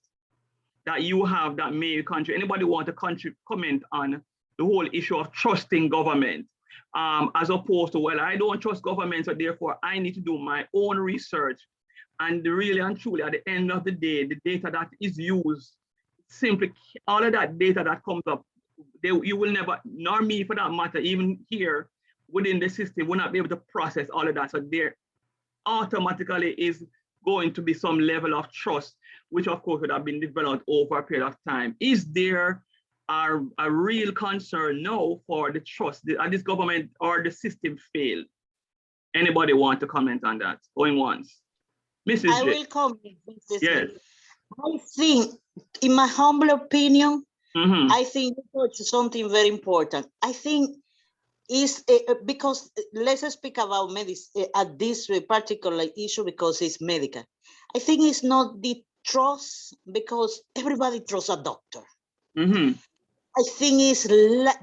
that you have that may contribute? Anybody want to comment on the whole issue of trusting government, as opposed to, well, I don't trust government, so therefore I need to do my own research. And really and truly, at the end of the day, the data that is used, simply all of that data that comes up, you will never, nor me for that matter, even here within the system, will not be able to process all of that. So there automatically is going to be some level of trust, which of course would have been developed over a period of time. Is there a real concern now for the trust? This government or the system failed? Anybody want to comment on that? Going once. Mrs. I will comment. Yes. I think, in my humble opinion, I think it's something very important. I think is because let's speak about medicine at this particular issue because it's medical. I think it's not the trust because everybody trusts a doctor. I think it's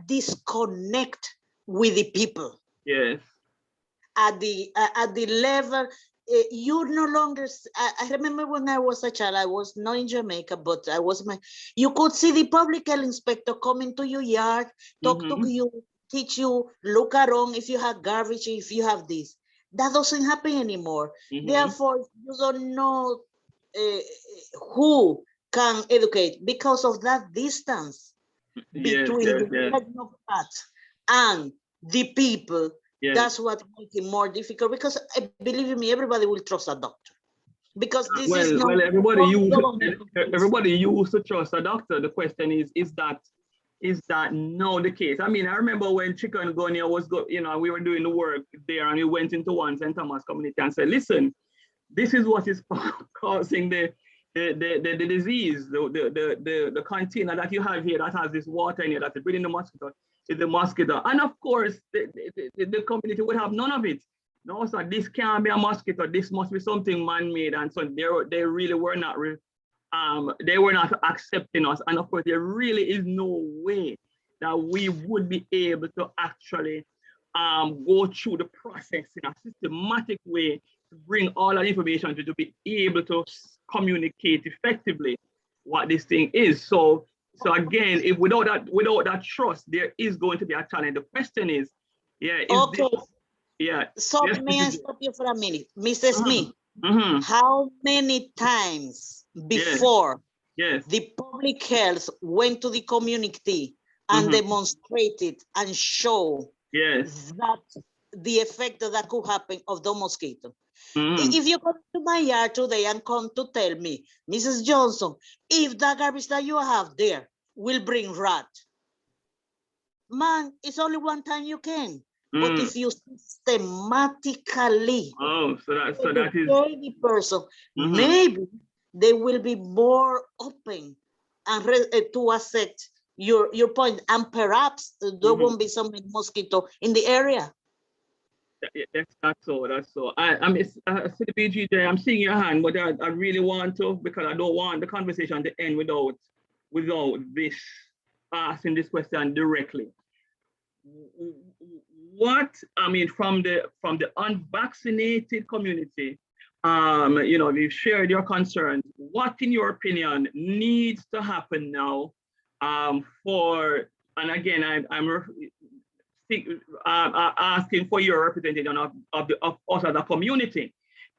disconnect with the people. Yes. At the level, you no longer. I remember when I was a child, I was not in Jamaica, but you could see the public health inspector coming to your yard, talk to you, teach you, look around if you have garbage, if you have this. That doesn't happen anymore. Therefore, you don't know who can educate because of that distance between the and the people. That's what makes it more difficult, because believe me, everybody will trust a doctor because this is not. Well, everybody used to trust a doctor. The question is that now the case? I mean, I remember when Chicken Gunya was you know, we were doing the work there, and we went into one St. Thomas community and said, listen, this is what is causing the disease. The container that you have here that has this water in it that's breeding the mosquito is the mosquito. And of course, the community would have none of it. No, so this can't be a mosquito. This must be something man-made. And so they really were not, they were not accepting us. And of course, there really is no way that we would be able to actually go through the process in a systematic way to bring all that information to be able to communicate effectively what this thing is. So again, if without that trust, there is going to be a challenge. The question is, So may I stop you for a minute, Mr. Smith? How many times before Yes. The public health went to the community and demonstrated and show that the effect that could happen of the mosquito. If you come to my yard today and come to tell me, Mrs. Johnson, if the garbage that you have there will bring rat, man, it's only one time you can. But if you systematically that is the person, maybe they will be more open and to accept your point, and perhaps there won't be so many mosquito in the area. Yes, that's so. I'm CBGJ, I'm seeing your hand, but I really want to, because I don't want the conversation to end without this asking this question directly. What, I mean, from the unvaccinated community, you've shared your concerns. What, in your opinion, needs to happen now and again, I'm asking for your representation of us as a community,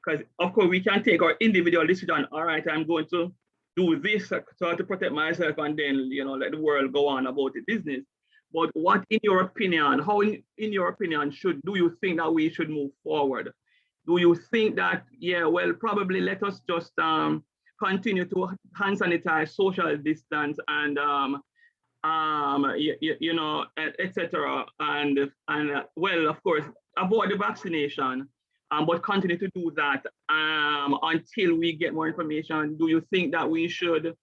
because of course we can take our individual decision. All right, I'm going to do this to protect myself, and then let the world go on about the business. But what, in your opinion, how in your opinion do you think that we should move forward? Do you think that, probably let us just continue to hand sanitize, social distance, and etc. And of course, avoid the vaccination, but continue to do that until we get more information? Do you think that we should?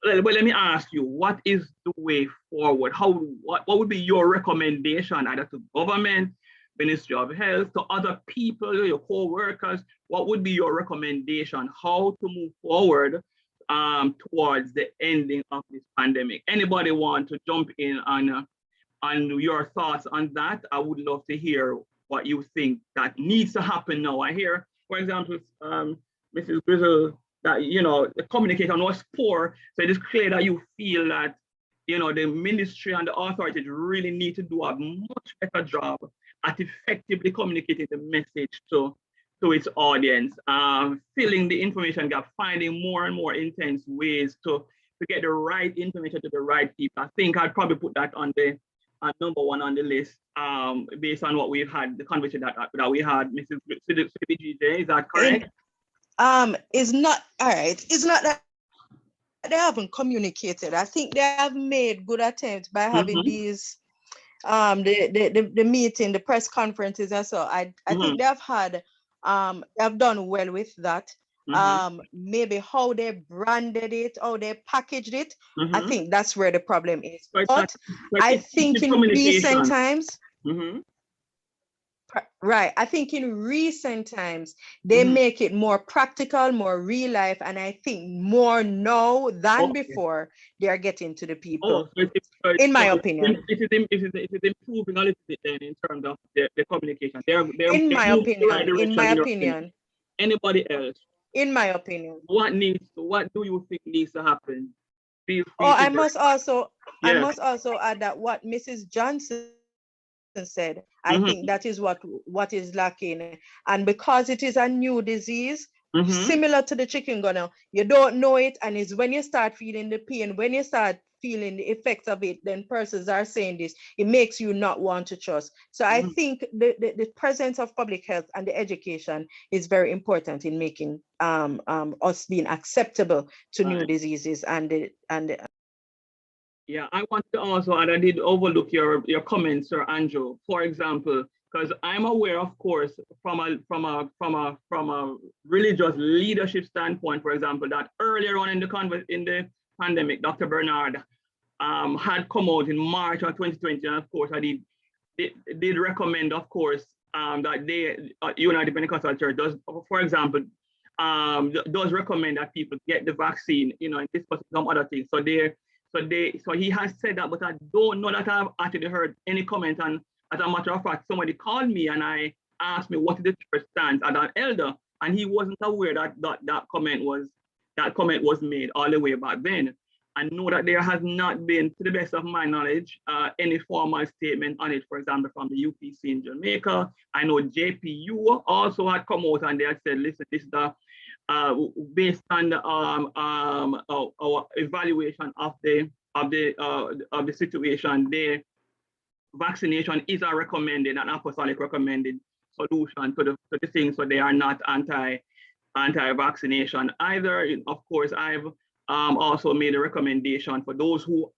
Let me ask you, what is the way forward? What would be your recommendation, either to government, Ministry of Health, to other people, your co-workers? What would be your recommendation? How to move forward towards the ending of this pandemic? Anybody want to jump in on your thoughts on that? I would love to hear what you think that needs to happen now. I hear, for example, Mrs. Grizzle, that the communication was poor, so it is clear that you feel that the ministry and the authorities really need to do a much better job at effectively communicating the message to its audience, filling the information gap, finding more and more intense ways to get the right information to the right people. I think I'd probably put that on the number one on the list, based on what we've had, the conversation that we had, Mrs. CBGJ, is that correct? It's not, all right. It's not that they haven't communicated. I think they have made good attempts by having these, the meeting, the press conferences, and so I think they have had, they have done well with that. Maybe how they branded it, how they packaged it. I think that's where the problem is. But I think in recent times, right, I think in recent times, they make it more practical, more real life, and I think more now than before, they are getting to the people, in my opinion. It is improving a little bit then in terms of the communication. In my opinion. Anybody else? In my opinion. What do you think needs to happen? I must also add that what Mrs. Johnson said, I think that is what is lacking. And because it is a new disease, similar to the chikungunya, you don't know it, and it's when you start feeling the pain, when you start feeling the effects of it, then persons are saying this, it makes you not want to trust. So I think the presence of public health and the education is very important in making us being acceptable to new diseases Yeah, I want to also, and I did overlook your comments, Sir Andrew, for example, because I'm aware, of course, from a religious leadership standpoint, for example, that earlier on in the pandemic, Dr. Bernard had come out in March of 2020, and of course, I did recommend, of course, that United Pentecostal Church does, for example, does recommend that people get the vaccine, and discuss some other things. So he has said that, but I don't know that I've actually heard any comment. And as a matter of fact, somebody called me and I asked me what is the church stance as an elder, and he wasn't aware that comment was made all the way back then. I know that there has not been, to the best of my knowledge, any formal statement on it, for example, from the UPC in Jamaica. I know JPU also had come out and they had said, listen, this is based on the, our evaluation of the situation, the vaccination is a recommended, an apostolic recommended solution to the thing. So they are not anti-vaccination either. Of course, I've also made a recommendation for those who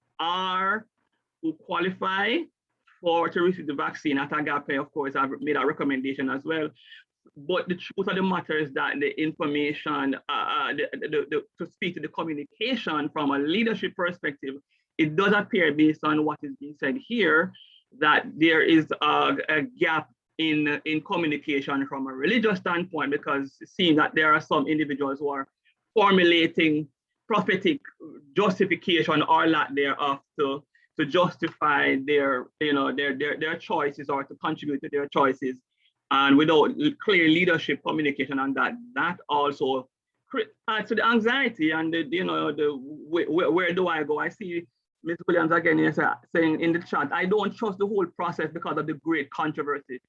qualify to receive the vaccine at Agape. Of course, I've made a recommendation as well. But the truth of the matter is that the information, to speak to the communication from a leadership perspective, it does appear based on what is being said here that there is a gap in communication from a religious standpoint, because seeing that there are some individuals who are formulating prophetic justification or lack thereof to justify their choices or to contribute to their choices, and without clear leadership communication on that also adds to the anxiety and where do I go? I see Ms. Williams again here saying in the chat, I don't trust the whole process because of the great controversy.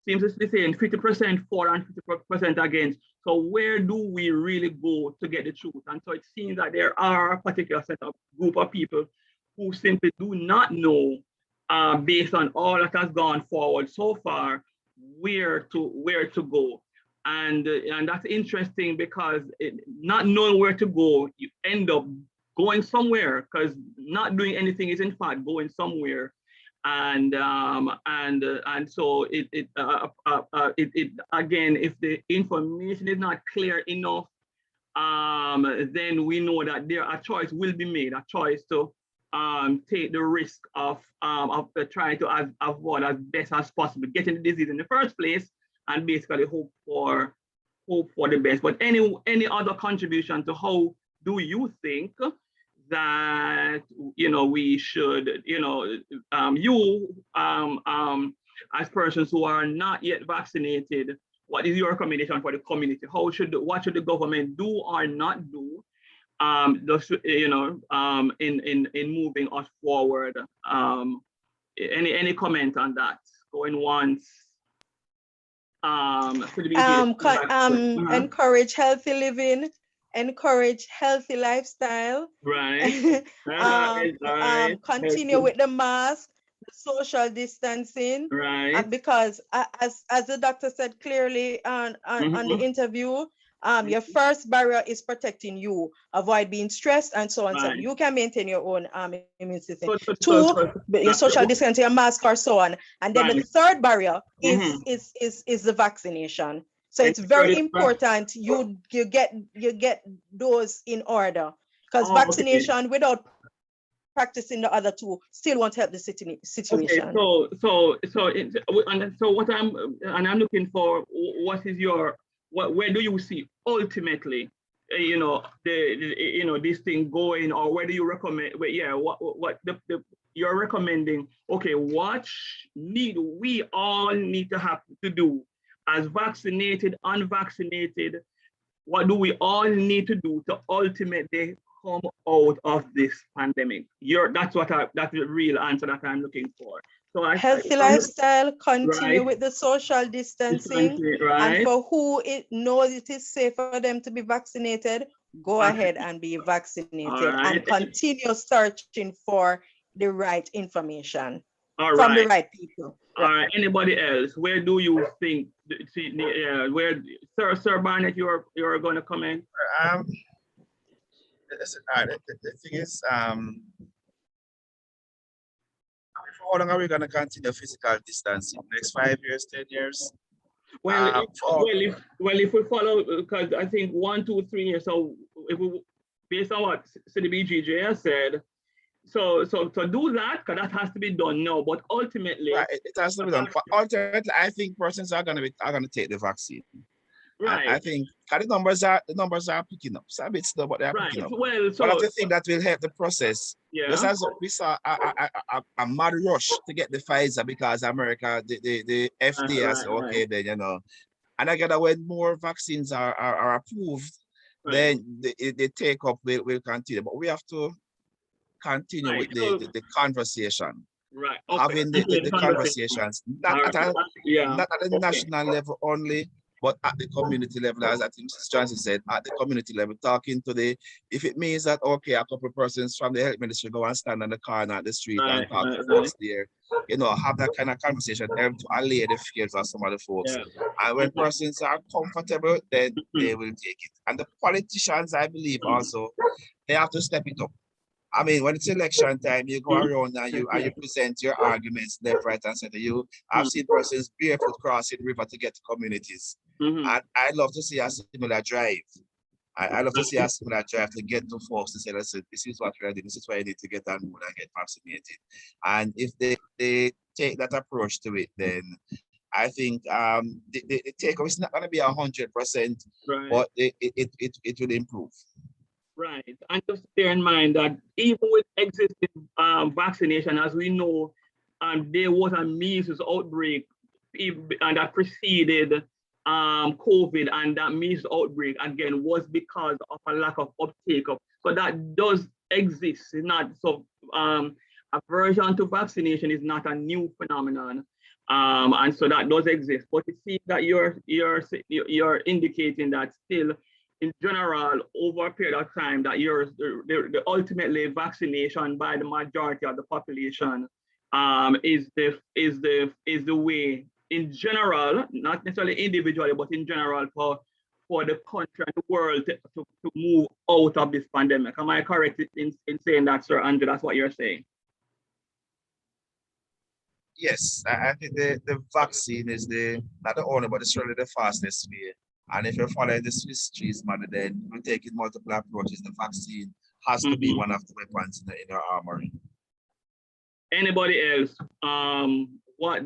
Seems to be saying 50% for and 50% against. So where do we really go to get the truth? And so it seems that there are a particular set of group of people who simply do not know, based on all that has gone forward so far, where to go. And that's interesting because not knowing where to go, you end up going somewhere, because not doing anything is in fact going somewhere. And so it again, if the information is not enough, then we know that a choice will be made, a choice to take the risk of trying to avoid as best as possible getting the disease in the first place, and basically hope for the best. But any other contribution to how do you think that we should as persons who are not yet vaccinated, what is your recommendation for the community? What should the government do or not do in moving us forward? Any comment on that? Going once. Encourage healthy living, encourage healthy lifestyle. Right. Continue with the mask, the social distancing. Right. Because as the doctor said clearly on the interview, your first barrier is protecting you, avoid being stressed and so on. Right. So you can maintain your own immune system. Your social distancing, your mask or so on. And then the third barrier is the vaccination. So it's very important you get those in order, because vaccination without practicing the other two still won't help the situation. Okay, so what I'm looking for, what is where do you see ultimately, this thing going, or where do you recommend? You're recommending? Okay, what we all need to have to do as vaccinated, unvaccinated? What do we all need to do to ultimately come out of this pandemic? That's the real answer that I'm looking for. So healthy lifestyle, continue with the social distancing, right. And for who knows it is safe for them to be vaccinated, go ahead and be vaccinated, and continue searching for the right information from the right people. All right. Anybody else? Where do you think? Where, Sir Barnett, you're going to comment? The thing is, how long are we going to continue physical distancing? Next 5 years, 10 years? Well, if we follow, because I think 1, 2, 3 years. So if we, based on what CDBGJ has said, so to do that, because that has to be done now. But ultimately, it has to be done. But ultimately, I think persons are going to take the vaccine. Right. I think the numbers are picking up. It's a bit slow, but they're picking up. Well, one of the things that will help the process. Yeah. Just as we saw a mad rush to get the Pfizer because America, the FDA has said, okay, then and again, when more vaccines are approved, then the take up will continue. But we have to continue with the conversation. Right. Okay. Having the conversations, not at the national level only, but at the community level, as I think Mrs. Johnson said, at the community level, talking to the, if it means that, okay, a couple of persons from the health ministry go and stand on the corner at the street and talk to folks there, you know, have that kind of conversation, help to allay the fears of some of the folks. And when persons are comfortable, then they will take it. And the politicians, I believe also, they have to step it up. I mean, when it's election time, you go around and you present your arguments left, right, and center. I've seen persons barefoot crossing river to get to communities. And I'd love to see a similar drive. I love to see a similar drive to get to folks to say, listen, this is what we're doing, this is why you need to get on board and get vaccinated. And if they take that approach to it, then I think the takeover is not going to be 100%, but it will improve. Right, and just bear in mind that even with existing vaccination, as we know, there was a measles outbreak and that preceded COVID, and that measles outbreak again was because of a lack of uptake of. So that does exist. It's not so. Aversion to vaccination is not a new phenomenon, and so that does exist. But it seems that you're indicating that still, in general, over a period of time, that the ultimately vaccination by the majority of the population is the way, in general, not necessarily individually, but in general for the country and the world to move out of this pandemic. Am I correct in saying that, Sir Andrew? That's what you're saying? Yes, I think the vaccine is not the only, but it's really the fastest way. And if you're following the Swiss cheese model, then we're taking multiple approaches. The vaccine has to be one of the weapons in our armory. Anybody else? Where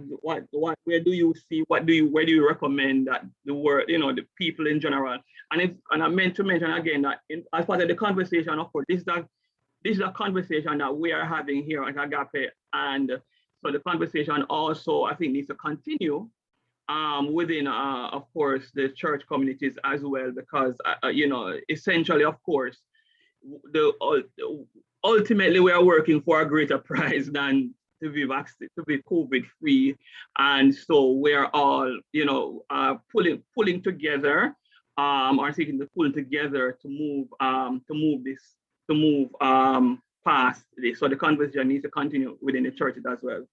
do you see? Where do you recommend that the world, the people in general? And I meant to mention again that as part of the conversation, of course, this is a conversation that we are having here at Agape, and so the conversation also, I think, needs to continue within, of course, the church communities as well, because, essentially, of course, ultimately we are working for a greater prize than to be vaccinated, to be COVID-free, and so we're all, pulling together, or seeking to pull together to move past this. So the conversation needs to continue within the churches as well.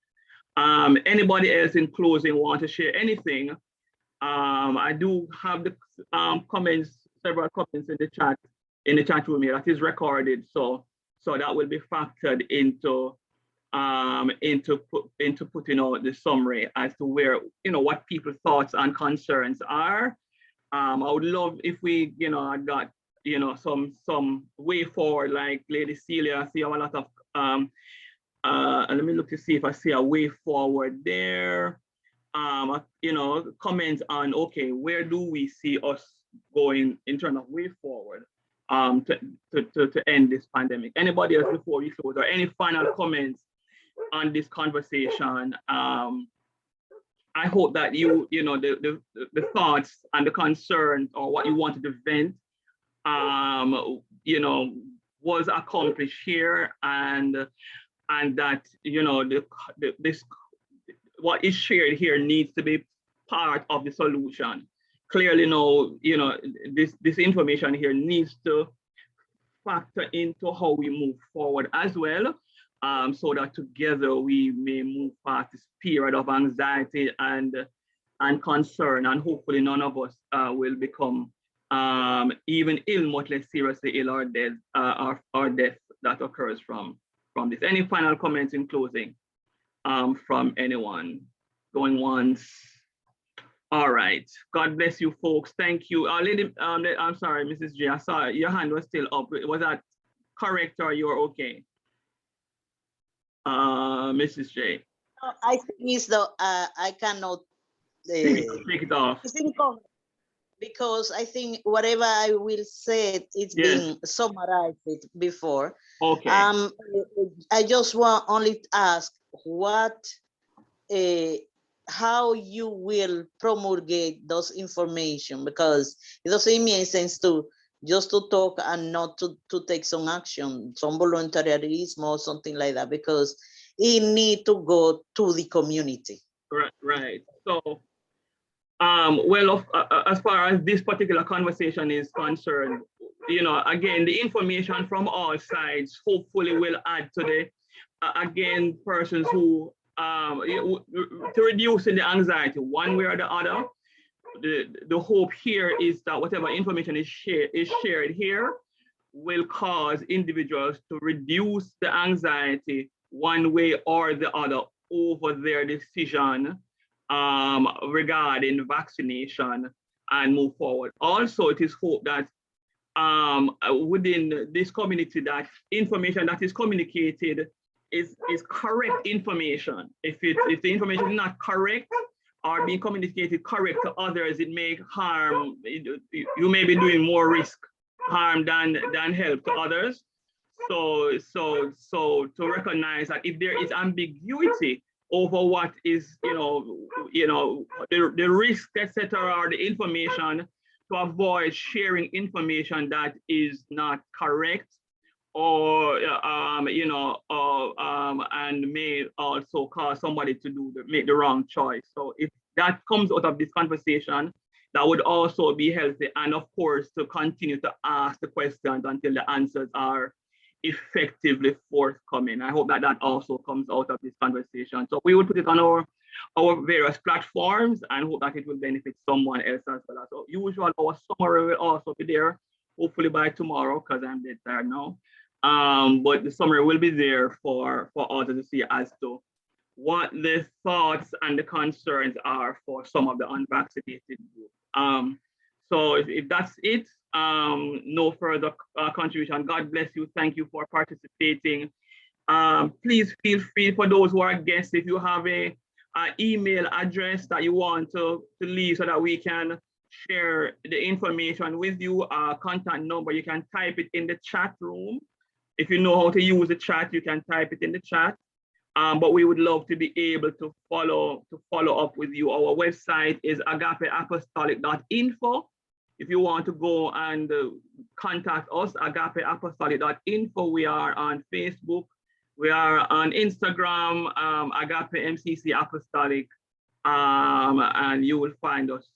Anybody else in closing want to share anything? I do have the several comments in the chat room here that is recorded, so that will be factored into putting out the summary as to where, what people's thoughts and concerns are. I would love if we, got, some way forward, like Lady Celia. I see a lot of let me look to see if I see a way forward there. Comments on, okay, where do we see us going in terms of way forward to end this pandemic? Anybody else before we close, or any final comments on this conversation? I hope that the thoughts and the concerns, or what you wanted to vent, was accomplished here, and that this what is shared here needs to be part of the solution. Clearly, this information here needs to factor into how we move forward as well, so that together we may move past this period of anxiety and concern, and hopefully none of us will become even ill, much less seriously ill or dead, or death that occurs from this. Any final comments in closing from anyone? Going once. All right. God bless you, folks. Thank you. Lady, I'm sorry, Mrs. J. I saw your hand was still up. Was that correct, or you're okay? Mrs. J. I think it's I cannot take it off. Because I think whatever I will say, it's been summarized before. Okay. I just want only to ask how you will promulgate those information, because it doesn't make sense to just to talk and not to take some action, some voluntarism or something like that, because it need to go to the community. Right. So Well, as far as this particular conversation is concerned, again, the information from all sides hopefully will add to the, again, persons who, to reducing the anxiety one way or the other. The hope here is that whatever information is shared here will cause individuals to reduce the anxiety one way or the other over their decision regarding vaccination and move forward. Also, it is hoped that within this community, that information that is communicated is correct information. If the information is not correct or being communicated correct to others, it may harm. You may be doing more harm than help to others. So to recognize that if there is ambiguity over what is, the risk, etc., or the information, to avoid sharing information that is not correct, or and may also cause somebody to make the wrong choice. So if that comes out of this conversation, that would also be healthy. And of course, to continue to ask the questions until the answers are effectively forthcoming. I hope that also comes out of this conversation. So we will put it on our various platforms and hope that it will benefit someone else as well. So usually our summary will also be there, hopefully by tomorrow, because I'm dead tired now. But the summary will be there for others to see as to what the thoughts and the concerns are for some of the unvaccinated group. So if that's it, no further contribution. God bless you. Thank you for participating. Please feel free, for those who are guests, if you have a email address that you want to leave so that we can share the information with you, contact number, you can type it in the chat room. If you know how to use the chat, you can type it in the chat. But we would love to be able to follow up with you. Our website is agapeapostolic.info. If you want to go and contact us, agapeapostolic.info. We are on Facebook. We are on Instagram, Agape MCC Apostolic, and you will find us.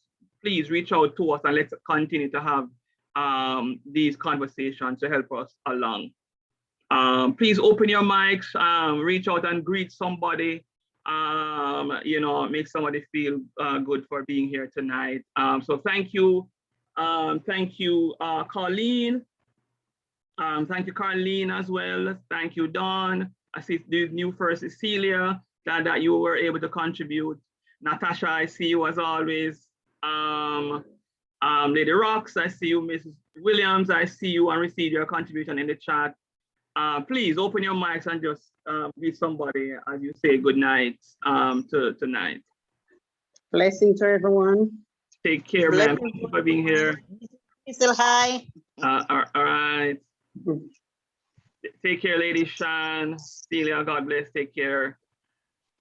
Please reach out to us and let's continue to have these conversations to help us along. Please open your mics, reach out and greet somebody, make somebody feel good for being here tonight. So thank you. Thank you, Colleen. Thank you, Carleen, as well. Thank you, Dawn. I see the new first Cecilia, glad that you were able to contribute. Natasha, I see you as always. Lady Rocks, I see you. Mrs. Williams, I see you and receive your contribution in the chat. Please open your mics and just give somebody, as you say, good night tonight. Blessing to everyone. Take care, man. Thank you for being here. Still hi. All right. Take care, Lady Shan. Celia, God bless. Take care.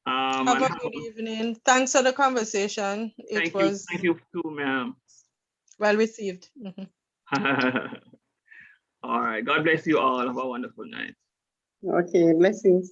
Have a good evening. Thanks for the conversation. Thank you too, ma'am. Well received. All right. God bless you all. Have a wonderful night. Okay, blessings.